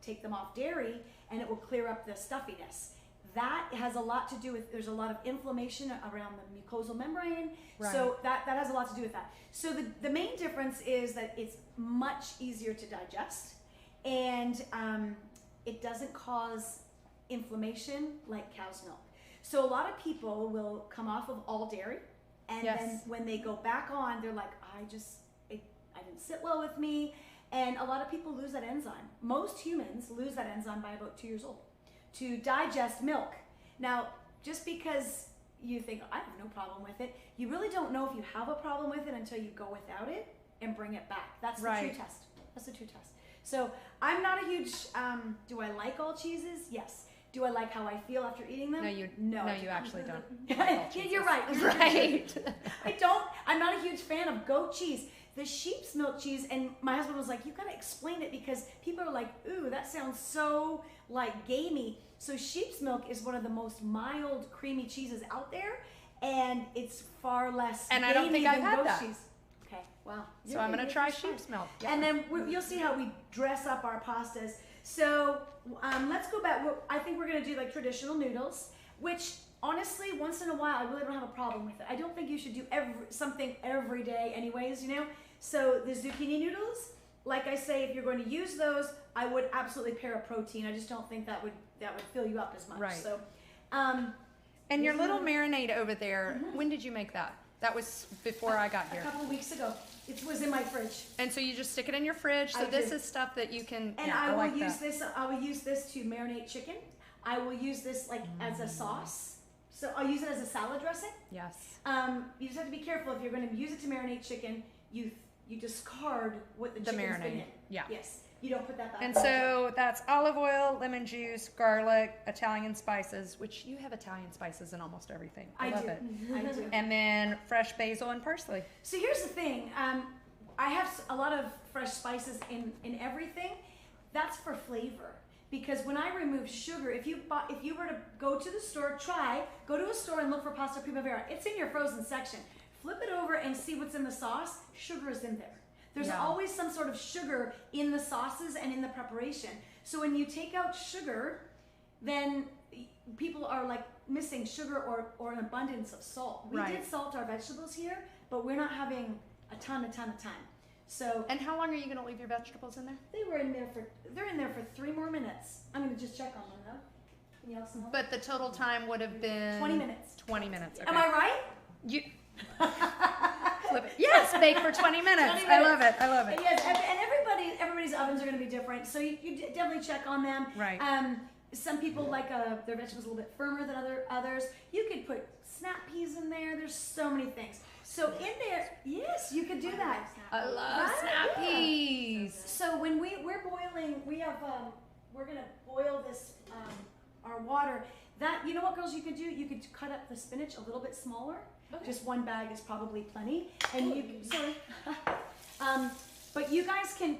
S1: take them off dairy and it will clear up the stuffiness. That has a lot to do with, there's a lot of inflammation around the mucosal membrane. Right. So that has a lot to do with that. So the main difference is that it's much easier to digest, and it doesn't cause inflammation like cow's milk. So a lot of people will come off of all dairy, and then when they go back on, they're like, I didn't sit well with me. And a lot of people lose that enzyme. Most humans lose that enzyme by about 2 years old to digest milk. Now, just because you think, I have no problem with it, you really don't know if you have a problem with it until you go without it and bring it back. That's the true test. That's the true test. So I'm not a huge, do I like all cheeses? Yes. Do I like how I feel after eating them? No, you actually don't. Yeah, you're right. I'm not a huge fan of goat cheese. The sheep's milk cheese, and my husband was like, you gotta explain it because people are like, ooh, that sounds so like gamey. So sheep's milk is one of the most mild, creamy cheeses out there, and it's far less gamey
S2: I don't think I've had
S1: goat
S2: that.
S1: cheese. Okay, well.
S2: So I'm gonna try sheep's milk.
S1: Yeah. And then you'll see how we dress up our pastas. So let's go back. I think we're gonna do like traditional noodles, which honestly, once in a while, I really don't have a problem with it. I don't think you should do something every day anyways, So the zucchini noodles, like I say, if you're going to use those, I would absolutely pair a protein. I just don't think that would fill you up as much. Right. So,
S2: and your little marinade over there, when did you make that? That was before I got here.
S1: A couple of weeks ago. It was in my fridge.
S2: And so you just stick it in your fridge. So this is stuff that you can.
S1: And I will use this. I will use this to marinate chicken. I will use this as a sauce. So I'll use it as a salad dressing.
S2: Yes.
S1: You just have to be careful if you're going to use it to marinate chicken. You discard what the chicken's been in.
S2: Yeah.
S1: Yes. You don't put that back.
S2: And so that's olive oil, lemon juice, garlic, Italian spices, which you have Italian spices in almost everything. I love it.
S1: I do.
S2: And then fresh basil and parsley.
S1: So here's the thing. I have a lot of fresh spices in everything. That's for flavor. Because when I remove sugar, if you were to go to the store, go to a store and look for Pasta Primavera. It's in your frozen section. Flip it over and see what's in the sauce. Sugar is in there. There's always some sort of sugar in the sauces and in the preparation. So when you take out sugar, then people are like missing sugar or an abundance of salt. We did salt our vegetables here, but we're not having a ton of time. So.
S2: And how long are you going to leave your vegetables in there?
S1: They're in there for 3 more minutes. I'm going to just check on them though. Can you also help?
S2: But the total time would have been
S1: 20 minutes.
S2: 20 minutes. Okay.
S1: Am I right?
S2: You flip it. Yes, bake for 20 minutes.
S1: 20
S2: I love
S1: minutes.
S2: it. I love it.
S1: And yes, and everybody's ovens are going to be different, so you definitely check on them.
S2: Right.
S1: Some people like their vegetables a little bit firmer than others. You could put snap peas in there. There's so many things. So in there, yes, you could do that.
S2: I love
S1: Right?
S2: snap
S1: Yeah.
S2: peas.
S1: So when we're boiling, we're gonna boil this our water. That, you know what, girls, you could do? You could cut up the spinach a little bit smaller.
S3: Okay.
S1: Just one bag is probably plenty. And you can, sorry. But you guys can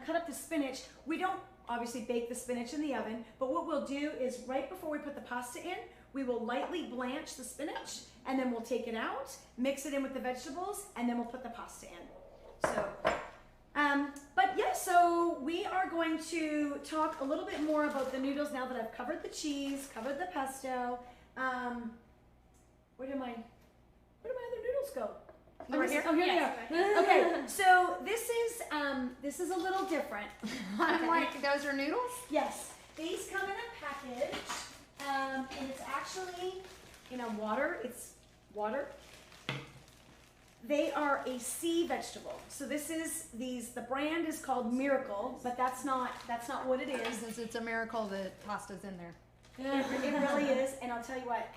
S1: cut up the spinach. We don't obviously bake the spinach in the oven, but what we'll do is right before we put the pasta in, we will lightly blanch the spinach, and then we'll take it out, mix it in with the vegetables, and then we'll put the pasta in. So, but yeah, so we are going to talk a little bit more about the noodles now that I've covered the cheese, covered the pesto. Where did my other noodles go?
S2: They were here?
S1: Oh, here
S4: Yes,
S1: they are. Okay, so this is a little different.
S2: I'm like, those are noodles?
S1: Yes, these come in a package, and it's actually in a water. It's water. They are a sea vegetable. So this is the brand is called Miracle, but that's not what it is.
S2: It's a miracle that pasta's in there.
S1: It really is, and I'll tell you what.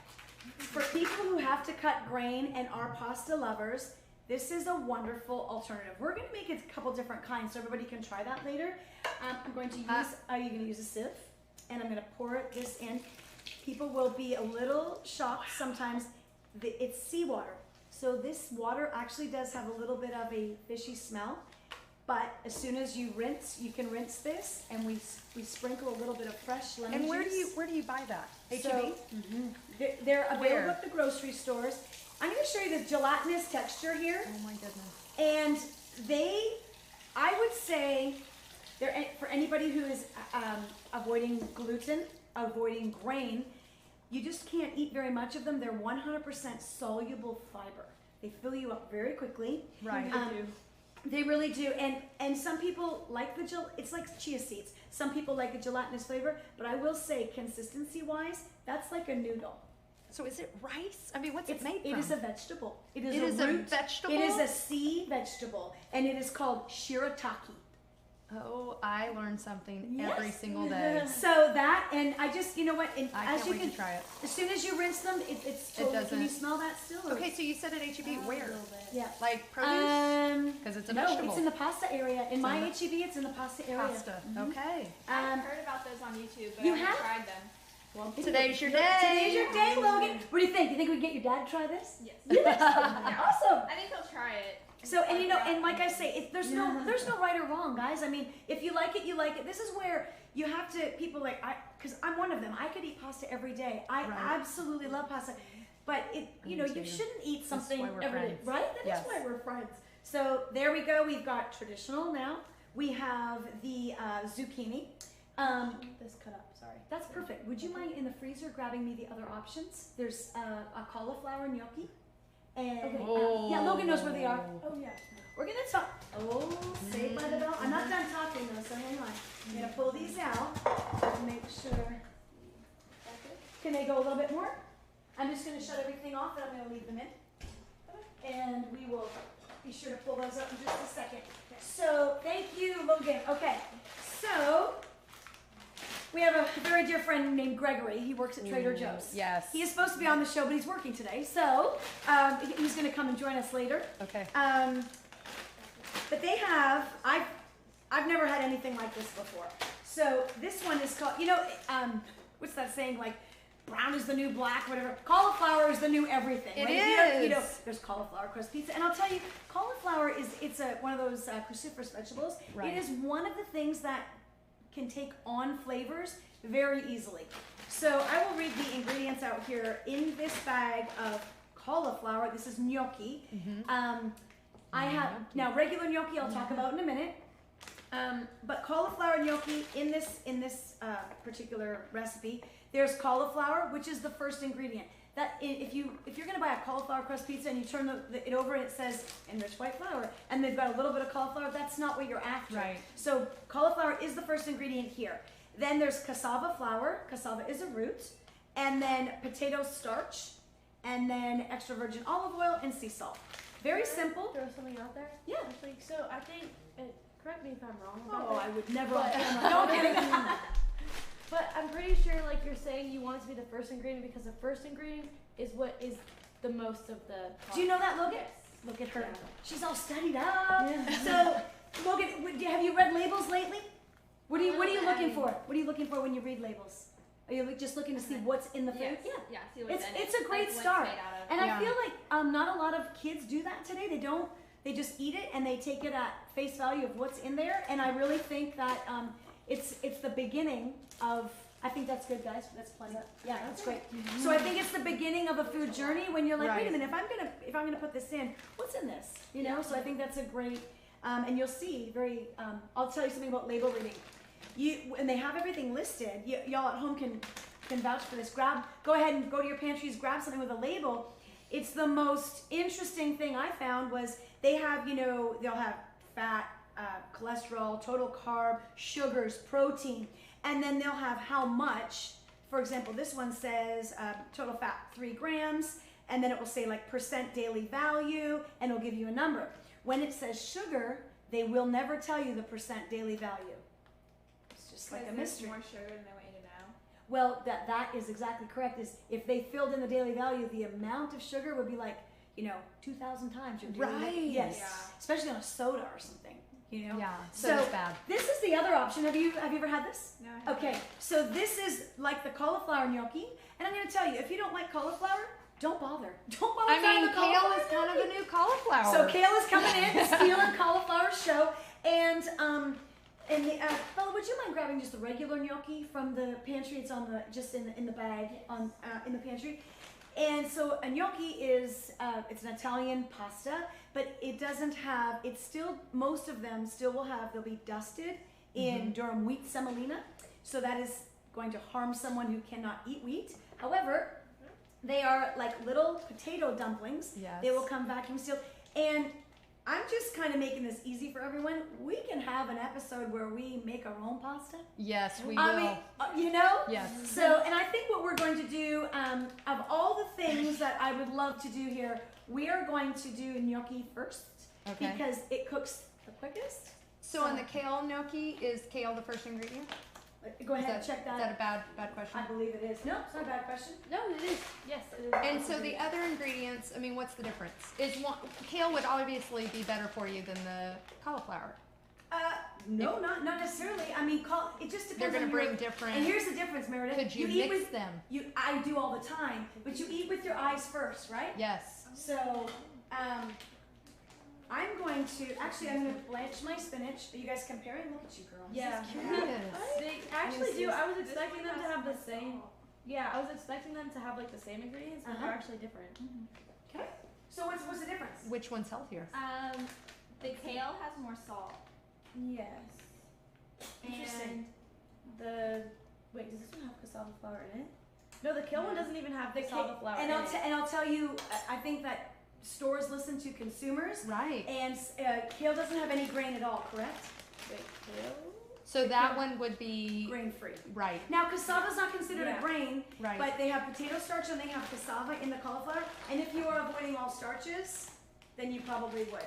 S1: For people who have to cut grain and are pasta lovers, this is a wonderful alternative. We're going to make it a couple different kinds, so everybody can try that later. I'm going to use. Are you going to use a sieve? And I'm going to pour this in. People will be a little shocked sometimes. It's seawater. So this water actually does have a little bit of a fishy smell, but as soon as you rinse, you can rinse this, and we sprinkle a little bit of fresh lemon
S2: And
S1: juice.
S2: where do you buy that?
S1: So,
S2: H-E-B?
S1: they're available
S2: Where?
S1: at the grocery stores. I'm going to show you the gelatinous texture here,
S2: Oh my goodness.
S1: and I would say, for anybody who is avoiding gluten, avoiding grain, you just can't eat very much of them. They're 100% soluble fiber. They fill you up very quickly.
S2: Right.
S1: They really do, and some people like it's like chia seeds. Some people like the gelatinous flavor, but I will say, consistency-wise, that's like a noodle.
S2: So is it rice? I mean, what's it made from?
S1: It is a vegetable. It
S2: It
S1: is
S2: is
S1: a
S2: a
S1: root.
S2: vegetable?
S1: It is a sea vegetable, and it is called shirataki.
S2: Oh, I learn something
S1: Yes.
S2: every single day.
S1: So that, and I just, you know what? And
S2: I
S1: as
S2: can't
S1: you
S2: wait
S1: can
S2: to try it.
S1: As soon as you rinse them, it's totally. Can you
S2: doesn't-
S1: smell that still? or-
S2: Okay, so you said at H-E-B, where?
S1: Yeah.
S2: Like produce? Because it's a
S1: no,
S2: vegetable.
S1: it's in the pasta area. In my
S2: in the-
S1: H-E-B, it's in the pasta area.
S2: Pasta. Okay.
S4: I've heard about those on YouTube, but
S1: you
S4: I haven't
S1: have?
S4: tried them.
S1: Well,
S2: Today's your
S1: Today's
S2: day.
S1: your day, Logan. What do you think? You think we can get your dad to try this?
S4: Yes.
S1: Yes. Awesome.
S4: I think he'll try it.
S1: So, and you know, and like I say, there's no right or wrong, guys. I mean, if you like it, you like it. This is where you have to, people like, because I'm one of them. I could eat pasta every day. I
S2: Right.
S1: absolutely love pasta. But you
S2: too.
S1: shouldn't eat something
S2: why we're
S1: every day,
S2: friends.
S1: right? That is
S2: Yes.
S1: why we're friends. So there we go. We've got traditional now. We have the zucchini. This cut up, sorry. That's perfect. Would you mind in the freezer grabbing me the other options? There's a cauliflower gnocchi. And yeah, Logan knows where they are. Oh yeah. We're gonna talk. Oh, Saved by the Bell. I'm not done talking though, so hang on. I'm gonna pull these out and make sure. Can they go a little bit more? I'm just gonna shut everything off and I'm gonna leave them in. And we will be sure to pull those up in just a second. So thank you, Logan. Okay, so we have a very dear friend named Gregory. He works at Trader Joe's.
S2: Yes.
S1: He is supposed to be on the show, but he's working today. So he's going to come and join us later.
S2: Okay.
S1: But they have, I've never had anything like this before. So this one is called, what's that saying? Like, brown is the new black, whatever. Cauliflower is the new everything.
S2: It
S1: right?
S2: is.
S1: There's cauliflower crust pizza. And I'll tell you, cauliflower it's one of those cruciferous vegetables.
S2: Right.
S1: It is one of the things that can take on flavors very easily. So I will read the ingredients out here in this bag of cauliflower. This is gnocchi. I have now regular gnocchi. I'll talk about in a minute. But cauliflower gnocchi in this particular recipe, there's cauliflower, which is the first ingredient. That if you're gonna buy a cauliflower crust pizza and you turn it over and it says enriched white flour and they've got a little bit of cauliflower, that's not what you're after.
S2: Right.
S1: So cauliflower is the first ingredient here. Then there's cassava flour. Cassava is a root. And then potato starch. And then extra virgin olive oil and sea salt. Very simple.
S3: Throw something out there?
S1: Yeah.
S3: Actually, so I think, correct me if I'm wrong about
S1: Oh,
S3: this,
S1: I would never.
S3: but-
S1: Don't get it.
S3: but I'm pretty sure like you're saying you want it to be the first ingredient because the first ingredient is what is the most of the
S1: Do you know that, Logan?
S3: Yes.
S1: Look at her.
S3: Yeah.
S1: She's all studied up.
S3: Yeah.
S1: So, Logan, have you read labels lately? What are you looking for? What are you looking for when you read labels? Are you just looking to see what's in the food?
S4: Yes.
S1: Yeah.
S4: Yeah, see what's in it.
S1: It's a great
S4: what's
S1: start.
S4: made out of.
S1: And
S2: Yeah.
S1: I feel like not a lot of kids do that today. They don't. They just eat it and they take it at face value of what's in there. And I really think that it's the beginning of. I think that's good, guys. That's plenty. Yeah, that's great. So I think it's the beginning of a food journey when you're like, wait a
S2: Right.
S1: minute, if I'm gonna put this in, what's in this? You know. So I think that's a great. And you'll see very. I'll tell you something about label reading. And they have everything listed. Y'all at home can vouch for this. Go ahead and go to your pantries, grab something with a label. It's the most interesting thing I found was they have, they'll have fat, cholesterol, total carb, sugars, protein, and then they'll have how much. For example, this one says total fat 3 grams, and then it will say like percent daily value, and it'll give you a number. When it says sugar, they will never tell you the percent daily value. It's just like a
S4: Because
S1: mystery.
S4: there's more sugar than they want you to know.
S1: Well, that is exactly correct. Is if they filled in the daily value, the amount of sugar would be like, 2,000 times your daily
S2: Right.
S1: Yes.
S4: Yeah.
S1: Especially on a soda or something,
S2: Yeah,
S1: So-
S2: so it's bad.
S1: This is the other option. Have you ever had this?
S4: No, I haven't.
S1: Okay, so this is like the cauliflower gnocchi. And I'm going to tell you, if you don't like cauliflower, don't bother. Don't bother
S2: I
S1: trying
S2: mean,
S1: the
S2: kale
S1: cauliflower
S2: is kind of
S1: gnocchi.
S2: the new cauliflower.
S1: So kale is coming in, stealing cauliflower show, and Bella, would you mind grabbing just the regular gnocchi from the pantry? It's on in the bag in the pantry. And so a gnocchi is it's an Italian pasta, but it doesn't have. It's still most of them still will have. They'll be dusted in durum wheat semolina, so that is going to harm someone who cannot eat wheat. However, they are like little potato dumplings.
S2: Yes.
S1: They will come vacuum sealed. And I'm just kind of making this easy for everyone. We can have an episode where we make our own pasta.
S2: Yes, we
S1: I
S2: will.
S1: mean,
S2: Yes.
S1: So, and I think what we're going to do, of all the things that I would love to do here, we are going to do gnocchi first
S2: Okay.
S1: because it cooks the quickest.
S2: So in the kale gnocchi, is kale the first ingredient?
S1: Go ahead and
S2: Is
S1: check
S2: that
S1: that.
S2: a bad question?
S1: I believe it is. No, it's not a bad question.
S3: No, it is. Yes, it is.
S2: And so the other ingredients, I mean, what's the difference? Kale would obviously be better for you than the cauliflower.
S1: No, not necessarily. I mean, it just depends.
S2: They're going
S1: on
S2: to bring
S1: your-
S2: different.
S1: And here's the difference, Meredith.
S2: Could you
S1: eat
S2: mix
S1: with,
S2: them?
S1: I do all the time, but you eat with your eyes first, right?
S2: Yes.
S1: So, I'm going to blanch my spinach. Are you guys comparing? Look at you girls.
S3: Yeah.
S2: Curious.
S3: They actually
S1: This
S3: do.
S1: is-
S3: I was
S4: This
S3: expecting
S4: one
S3: them to
S4: has
S3: have the
S4: some
S3: same.
S4: salt.
S3: Yeah, I was expecting them to have like the same ingredients, but they're
S1: Uh-huh.
S3: actually different.
S1: Okay. So what's the difference?
S2: Which one's healthier?
S4: The kale has more salt.
S3: Yes.
S1: Interesting.
S3: And wait, does this one have cassava flour in it? No, the kale one doesn't even have
S1: The
S3: cassava
S1: ca-
S3: flour
S1: and
S3: in
S1: I'll
S3: it.
S1: and I'll tell you, I think that stores listen to consumers,
S2: Right.
S1: and kale doesn't have any grain at all. Correct?
S3: Wait, kale?
S2: So that one would be
S1: Grain free.
S2: right.
S1: Now cassava's not considered
S3: Yeah.
S1: a grain,
S2: Right.
S1: but they have potato starch and they have cassava in the cauliflower. And if you are avoiding all starches, then you probably would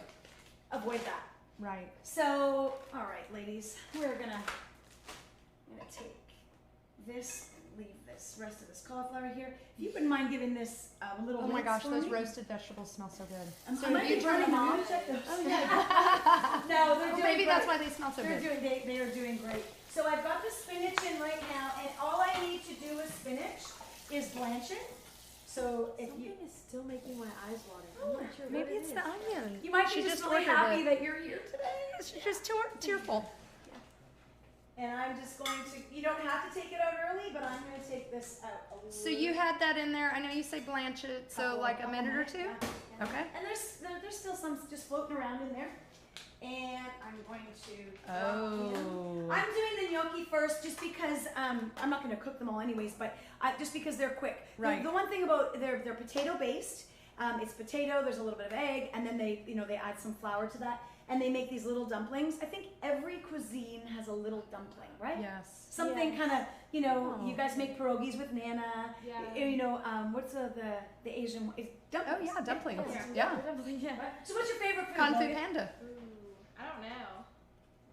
S1: avoid that.
S2: Right.
S1: So, all right, ladies, I'm gonna take this and leave this rest of this cauliflower here. If you wouldn't mind giving this a little
S2: Oh my
S1: mince
S2: gosh,
S1: for
S2: those
S1: me.
S2: roasted vegetables smell so good.
S1: I
S2: So
S1: might
S2: have you
S1: be
S2: tried
S1: turning
S2: them
S1: them
S2: on?
S1: on. Check those.
S3: Oh yeah.
S1: No, they're
S2: Well,
S1: doing
S2: maybe that's
S1: great.
S2: why they smell so
S1: They're
S2: good.
S1: doing they are doing great. So I've got the spinach in right now, and all I need to do with spinach is blanch it. So if
S3: Something
S1: you
S3: is still making my eyes water. I'm not sure
S2: Maybe
S3: what
S2: it's
S3: it
S2: the
S3: is.
S2: onion.
S1: you might be
S2: She
S1: just
S2: just
S1: really
S2: ordered
S1: happy
S2: it.
S1: that you're here today.
S2: She's just tearful.
S1: And I'm just going to, you don't have to take it out early, but I'm going to take this out a little.
S2: So you had that in there. I know you say blanch it, so like a minute or two.
S1: Yeah.
S2: Okay.
S1: And there's still some just floating around in there. And I'm going to drop in.
S2: Oh.
S1: I'm doing the gnocchi first just because I'm not going to cook them all anyways, but just because they're quick.
S2: Right.
S1: The one thing about they're potato based. It's potato. There's a little bit of egg, and then they add some flour to that. and they make these little dumplings. I think every cuisine has a little dumpling, right?
S2: Yes.
S1: Something
S3: Yes.
S1: kind of, you know,
S2: Oh.
S1: you guys make pierogies with Nana.
S3: Yeah.
S1: You know, what's the Asian one? It's dumplings.
S2: Oh yeah, dumplings.
S3: Yeah.
S2: Yeah.
S1: Right. So what's your favorite food?
S2: Kung Fu
S1: Logan?
S2: Panda.
S4: I don't know.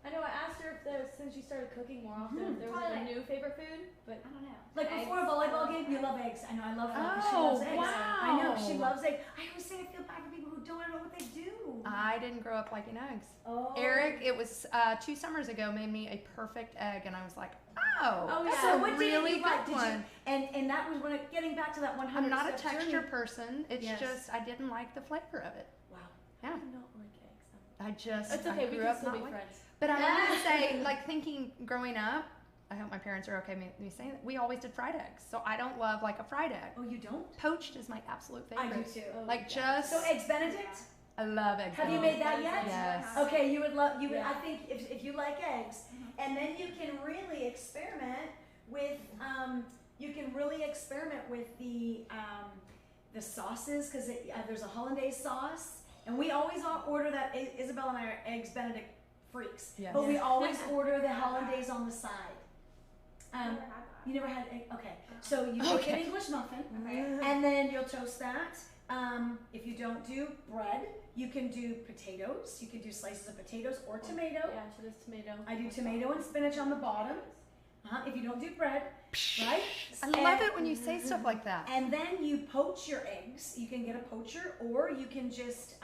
S3: I know I asked her if there was, since she started cooking more often, if there was
S4: Probably
S3: like a
S4: like-
S3: new favorite food, but
S4: I don't know.
S1: Like before a volleyball game, you love eggs. I know, I love her. She
S2: Oh,
S1: loves eggs. I know, she
S2: wow.
S1: loves eggs. I always say I feel bad for people who don't know what they do.
S2: I didn't grow up liking eggs.
S1: Oh.
S2: Eric, it was 2 summers ago, made me a perfect egg, and I was like,
S3: Oh,
S2: that's
S3: yeah.
S1: So
S2: a
S1: what
S2: really
S1: did you like?
S2: good
S1: Did you,
S2: one.
S1: and that was when it, getting back to that 100
S2: I'm not a
S1: step
S2: texture
S1: journey.
S2: person. It's
S1: Yes.
S2: just I didn't like the flavor of it.
S1: Wow.
S2: Yeah.
S3: I do not like eggs.
S2: I just
S3: It's
S2: I
S3: okay, we
S2: grew
S3: can
S2: up
S3: still
S2: not
S3: be
S2: like-
S3: friends.
S2: But I wanted to say, like thinking growing up, I hope my parents are okay with me saying that we always did fried eggs. So I don't love like a fried egg.
S1: Oh, you don't?
S2: Poached is my absolute
S1: I
S2: favorite.
S1: do too.
S2: Like just
S1: So eggs Benedict?
S2: I love eggs.
S1: Have you
S2: Benedict.
S1: made that yet?
S2: Yes.
S1: Okay, you would love. You would.
S3: Yeah.
S1: I think if you like eggs, and then you can really experiment with. You can really experiment with the sauces because there's a hollandaise sauce, and we always order that. Isabella and I are eggs Benedict freaks,
S2: Yes.
S1: but we always order the hollandaise on the side.
S4: Never had that.
S1: You never had egg? Okay, so you make an English muffin, and then you'll toast that. If you don't do bread, you can do potatoes. You can do slices of potatoes or tomato.
S3: Yeah, she does tomato.
S1: I do tomato and spinach on the bottom. If you don't do bread, right?
S2: I love it when you say stuff like that.
S1: And then you poach your eggs. You can get a poacher, or you can just.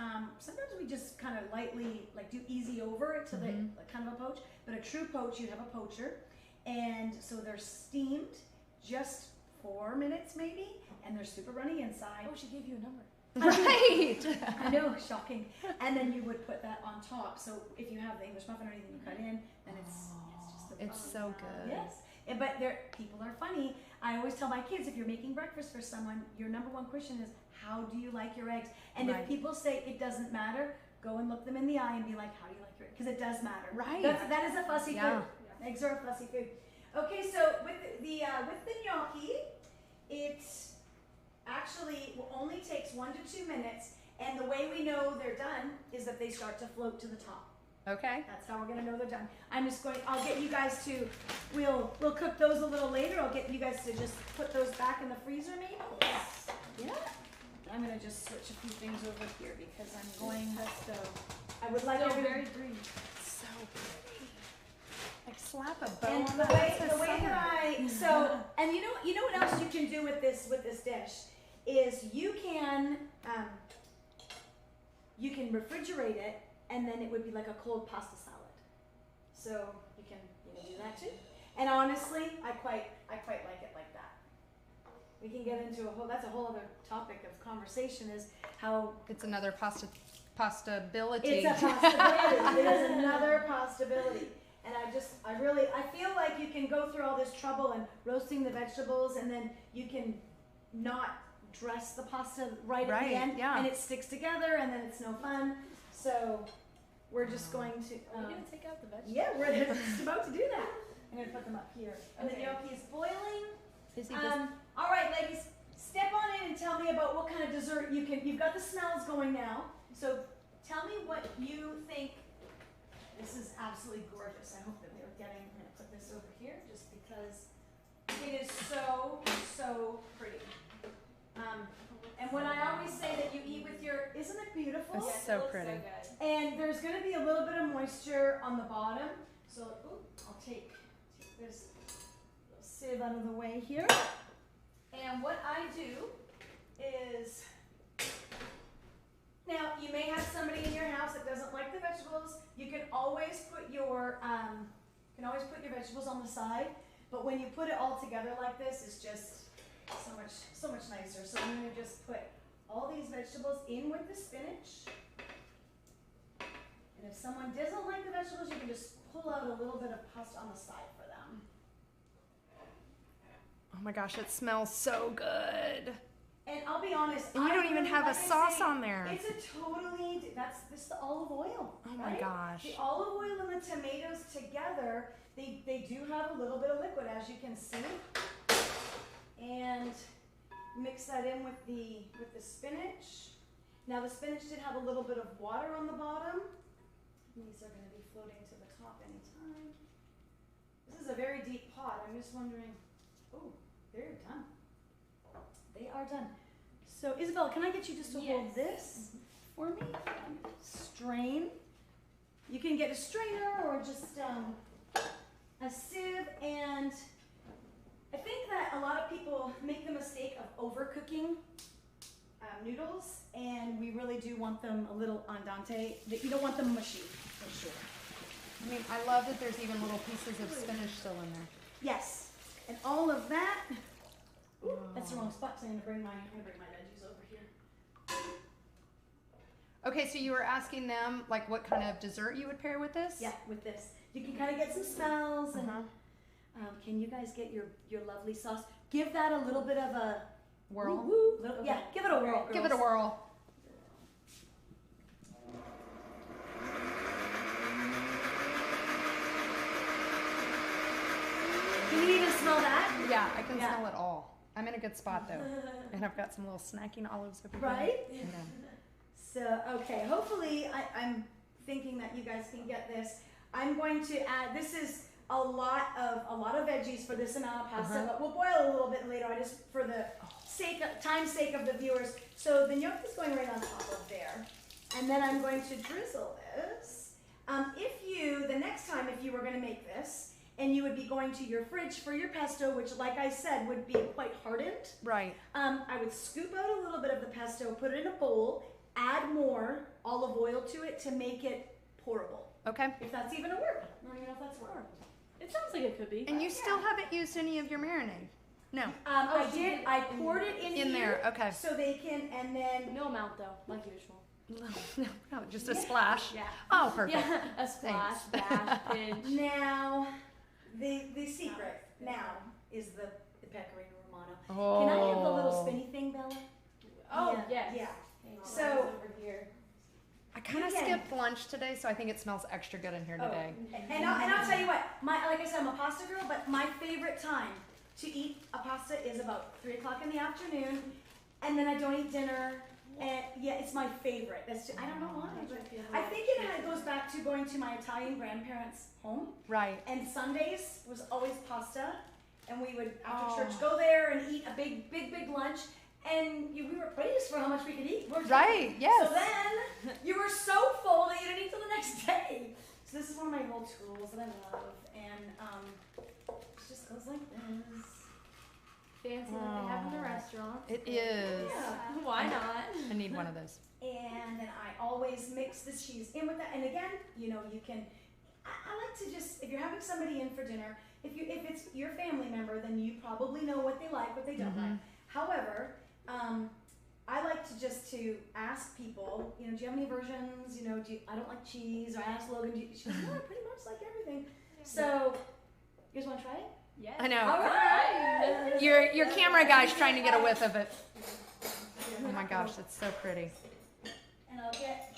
S1: Sometimes we just kind of lightly like do easy over it to the kind of a poach. But a true poach, you'd have a poacher, and so they're steamed just 4 minutes maybe, and they're super runny inside.
S3: Oh, she gave you a number.
S2: Right.
S1: I know, shocking. And then you would put that on top. So if you have the English muffin or anything you cut in, then it's just the
S2: It's so good.
S1: Yes. But people are funny. I always tell my kids, if you're making breakfast for someone, your number one question is, how do you like your eggs? And
S2: Right.
S1: if people say it doesn't matter, go and look them in the eye and be like, how do you like your eggs? Because it does matter.
S2: Right.
S1: That is a fussy
S2: Yeah.
S1: food. Eggs are a fussy food. Okay, so with the gnocchi, it actually only takes 1 to 2 minutes, and the way we know they're done is that they start to float to the top.
S2: Okay.
S1: That's how we're gonna know they're done. I'll get you guys to, we'll cook those a little later. I'll get you guys to just put those back in the freezer maybe. Yeah. I'm gonna just switch a few things over here because I'm going, I would like
S3: Still
S1: everyone.
S3: very green.
S2: So pretty. Like slap a bow
S1: And
S2: on
S1: the
S2: that.
S1: way
S2: It's a
S1: that
S2: summer.
S1: and you know what else you can do with this dish is you can refrigerate it, and then it would be like a cold pasta salad. So you can do that too. And honestly, I quite like it like that. We can get into that's a whole other topic of conversation is how
S2: It's another pastability.
S1: it's a possibility. It is another possibility. And I feel like you can go through all this trouble and roasting the vegetables, and then you can not dress the pasta right at the end,
S2: yeah.
S1: and it sticks together, and then it's no fun. So we're just going to.
S3: Are we gonna take out the vegetables?
S1: Yeah, we're just about to do that. I'm gonna put them up here. And the
S3: Okay.
S1: gnocchi is boiling.
S2: Is he just
S1: All right, ladies, step on in and tell me about what kind of dessert you can. You've got the smells going now, so tell me what you think. This is absolutely gorgeous. I hope that they're getting. I'm gonna put this over here just because it is so pretty. And when I always say that you eat with your, isn't it beautiful?
S2: It's
S4: Yes,
S2: so
S4: it looks
S2: pretty.
S4: So good.
S1: And there's going to be a little bit of moisture on the bottom. So I'll take this sieve out of the way here. And what I do is, now you may have somebody in your house that doesn't like the vegetables. You can always put your vegetables on the side. But when you put it all together like this, it's just so much nicer. So I'm going to just put all these vegetables in with the spinach. And if someone doesn't like the vegetables, you can just pull out a little bit of pasta on the side for them.
S2: Oh my gosh, it smells so good.
S1: And I'll be honest,
S2: And you
S1: I
S2: don't even
S1: really,
S2: have a
S1: like I
S2: sauce
S1: say,
S2: on there.
S1: It's a totally, this is the olive oil.
S2: Oh my
S1: right?
S2: gosh.
S1: The olive oil and the tomatoes together, they do have a little bit of liquid, as you can see. And mix that in with the spinach. Now the spinach did have a little bit of water on the bottom, These are going to be floating to the top anytime. This is a very deep pot. I'm just wondering. Oh, they're done. They are done. So, Isabella, can I get you just to hold this for me? Strain. You can get a strainer or just a sieve. And I think that a lot of people make the mistake of overcooking noodles, and we really do want them a little andante. You don't want them mushy, for sure.
S2: I mean, I love that there's even little pieces of spinach still in there.
S1: Yes, and all of that. Ooh, that's the wrong spot. So I'm gonna bring my veggies over here.
S2: Okay, so you were asking them like what kind of dessert you would pair with this?
S1: Yeah, with this, you can kind of get some smells, and can you guys get your lovely sauce? Give that a little bit of a
S2: whirl.
S1: Yeah, give it a whirl.
S2: Give it a whirl.
S1: Can you even smell that?
S2: Yeah, I can smell it all. I'm in a good spot though, and I've got some little snacking olives over here.
S1: Right?
S2: Yeah.
S1: So, okay, hopefully I'm thinking that you guys can get this. I'm going to add, this is a lot of veggies for this amount of pasta, but we'll boil a little bit later. I just, for the time's sake of the viewers. So the gnocchi is going right on top of there. And then I'm going to drizzle this. The next time if you were gonna make this, and you would be going to your fridge for your pesto, which like I said, would be quite hardened.
S2: Right.
S1: I would scoop out a little bit of the pesto, put it in a bowl, add more olive oil to it to make it pourable.
S2: Okay.
S1: If that's even a word. I don't even know if that's a word.
S3: It sounds like it could be.
S2: And you still haven't used any of your marinade? No.
S1: I did. I poured it in
S2: In there, okay.
S1: So they can, and then
S3: No amount though, like usual.
S2: No, just a splash.
S3: Yeah.
S2: Oh, perfect.
S3: Yeah, a splash, dash, pinch.
S1: now the secret now is the pecorino romano.
S2: Oh.
S1: Can I have the little spinny thing, Bella?
S3: Oh,
S1: yeah.
S3: yes.
S1: Yeah.
S3: Hang on,
S1: So-
S3: mine's over here.
S2: I kind of
S1: You can-
S2: skipped lunch today, so I think it smells extra good in here today.
S1: And I'll tell you what, like I said, I'm a pasta girl, but my favorite time to eat a pasta is about 3 o'clock in the afternoon, and then I don't eat dinner. And yeah, it's my favorite. I don't know why, but I think it goes back to going to my Italian grandparents' home.
S2: Right.
S1: And Sundays was always pasta, and we would after church go there and eat a big lunch. And we were praised for how much we could eat.
S2: Right, yes.
S1: So then you were so full that you didn't eat till the next day. So this is one of my little tools that I love, and it just goes like this.
S3: Fancy like they have in the restaurant.
S2: It is.
S1: Yeah.
S3: Why not?
S2: I need one of those.
S1: And then I always mix the cheese in with that. And again, you can. I like to just, if you're having somebody in for dinner, if it's your family member, then you probably know what they like, what they don't like. However, I like to ask people, do you have any versions? I don't like cheese. Or I ask Logan, she goes, no, I pretty much like everything. So, you guys want to try it?
S3: Yes.
S2: I know.
S1: All right.
S2: Your camera guy's trying to get a whiff of it. Oh my gosh, it's so pretty.
S1: And I'll get,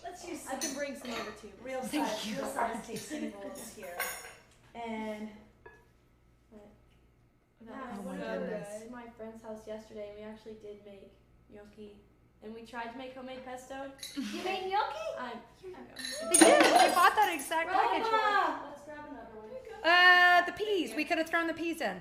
S1: let's use
S3: I can bring some over too.
S1: real size tasting bowls here. And
S3: I
S2: my
S3: went
S2: goodness.
S3: over to my friend's house yesterday, and we actually did make gnocchi, and we tried to make homemade pesto.
S1: you made gnocchi?
S2: They did. They bought that exact package.
S3: Let's grab another one.
S2: The peas. We could have thrown the peas in.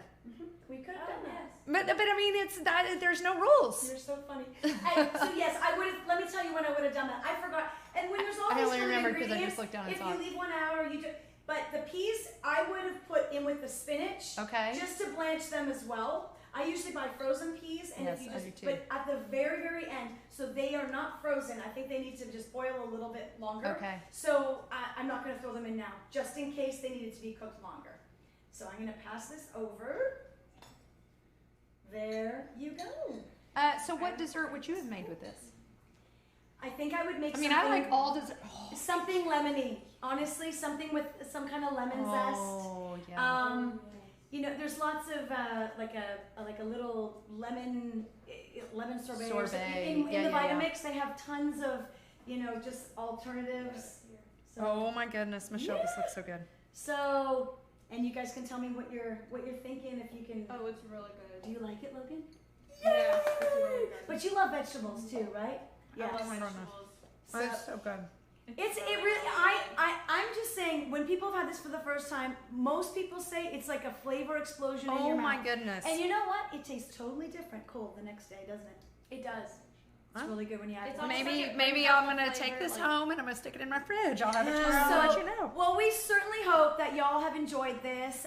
S1: We could have done that.
S2: But I mean, it's that there's no rules.
S1: You're so funny. So yes, I would have. Let me tell you when I would have done that. I forgot. And when there's all
S2: I
S1: these
S2: only
S1: kind of
S2: remembered because I just
S1: ingredients,
S2: looked down and
S1: if
S2: saw
S1: you
S2: it.
S1: leave 1 hour, you do. But the peas, I would have put in with the spinach.
S2: Okay.
S1: Just to blanch them as well. I usually buy frozen peas, and
S2: Yes,
S1: if you
S2: I
S1: just,
S2: do too.
S1: but at the very end, so they are not frozen. I think they need to just boil a little bit longer.
S2: Okay.
S1: So I'm not going to throw them in now, just in case they needed to be cooked longer. So I'm going to pass this over. There you go.
S2: So what dessert would you have made with this?
S1: I think I would make.
S2: I mean, I like all dessert.
S1: Something lemony. Honestly, something with some kind of lemon
S2: Oh, yeah.
S1: zest. There's lots of like a little lemon sorbet.
S2: Sorbet.
S1: In
S2: Yeah,
S1: the
S2: yeah, yeah.
S1: Vitamix, they have tons of just alternatives. So,
S2: Oh my goodness, Michelle, this looks so good.
S1: So, and you guys can tell me what you're thinking if you can.
S4: Oh, it's really good.
S1: Do you like it, Logan?
S4: Yeah, it's really good.
S1: But you love vegetables too, right?
S4: I love
S2: Oh my
S4: vegetables.
S2: goodness. Oh, it's so good.
S1: It really. I'm just saying, when people have had this for the first time, most people say it's like a flavor explosion in your mouth.
S2: Oh my goodness.
S1: And you know what? It tastes totally different cold the next day, doesn't it?
S3: It does.
S1: It's really good when you have
S3: It's
S1: it.
S3: almost
S2: Maybe
S3: like it
S2: maybe
S3: brings out
S2: I'm
S3: the
S2: gonna take
S3: flavor,
S2: this
S3: like-
S2: home and I'm gonna stick it in my fridge. I'll have it tomorrow.
S1: So,
S2: I'll let you know.
S1: well, we certainly hope that y'all have enjoyed this.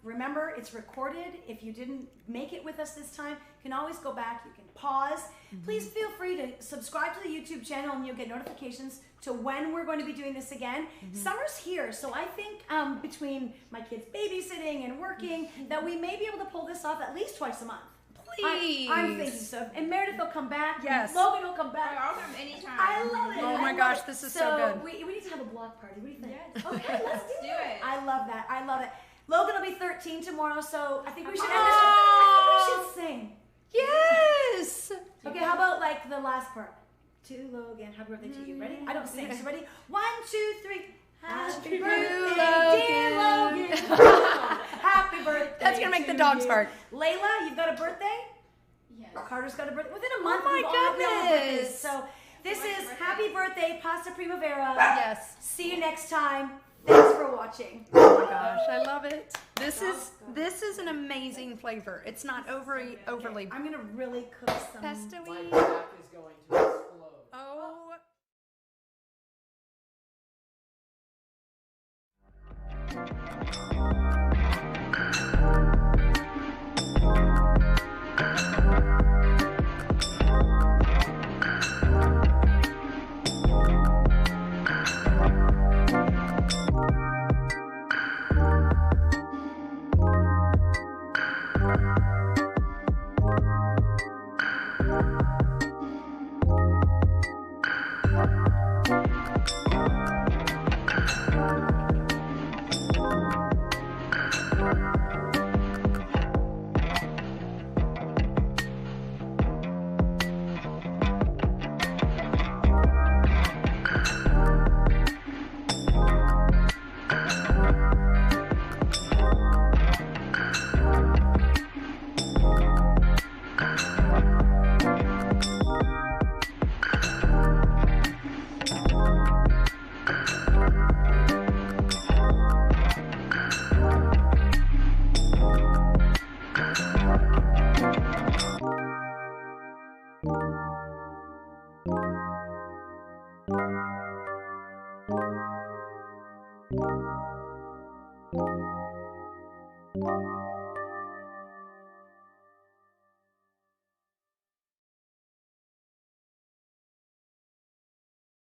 S1: Remember, it's recorded. If you didn't make it with us this time, you can always go back. You can pause. Please feel free to subscribe to the YouTube channel, and you'll get notifications to when we're going to be doing this again. Summer's here, so I think between my kids babysitting and working, that we may be able to pull this off at least twice a month.
S2: Please.
S1: I'm thinking so. And Meredith will come back.
S2: Yes.
S1: Logan will come back.
S4: I'll come anytime.
S1: I love it.
S2: Oh my
S1: I love
S2: gosh,
S1: it.
S2: this is so good.
S1: We need to have a block party. What do you think?
S4: Yes.
S1: Okay, let's do
S4: Do
S1: it.
S4: it.
S1: I love that. I love it. Logan will be 13 tomorrow, so I think we should end this.
S2: Oh.
S1: I think we should sing.
S2: Yes.
S1: Okay, how about like the last part? To Logan, happy birthday to you. Ready? I don't sing. So ready? 1, 2, 3. Happy birthday, dear Logan. Happy birthday.
S2: That's gonna make
S1: to
S2: the dogs
S1: you.
S2: bark.
S1: Layla, you've got a birthday?
S4: Yes.
S1: Carter's got a birthday. Within a month,
S2: my
S1: we all have birthdays.
S2: goodness.
S1: So this
S4: When's
S1: is
S4: your birthday?
S1: Happy Birthday, Pasta Primavera.
S2: Yes.
S1: See you next time. Thanks for watching.
S2: Oh my gosh, I love it. This is an amazing flavor. It's not overly.
S1: I'm gonna really cook some.
S2: Pesto-y.
S5: My back is going to explode.
S2: Oh.
S6: Thank you.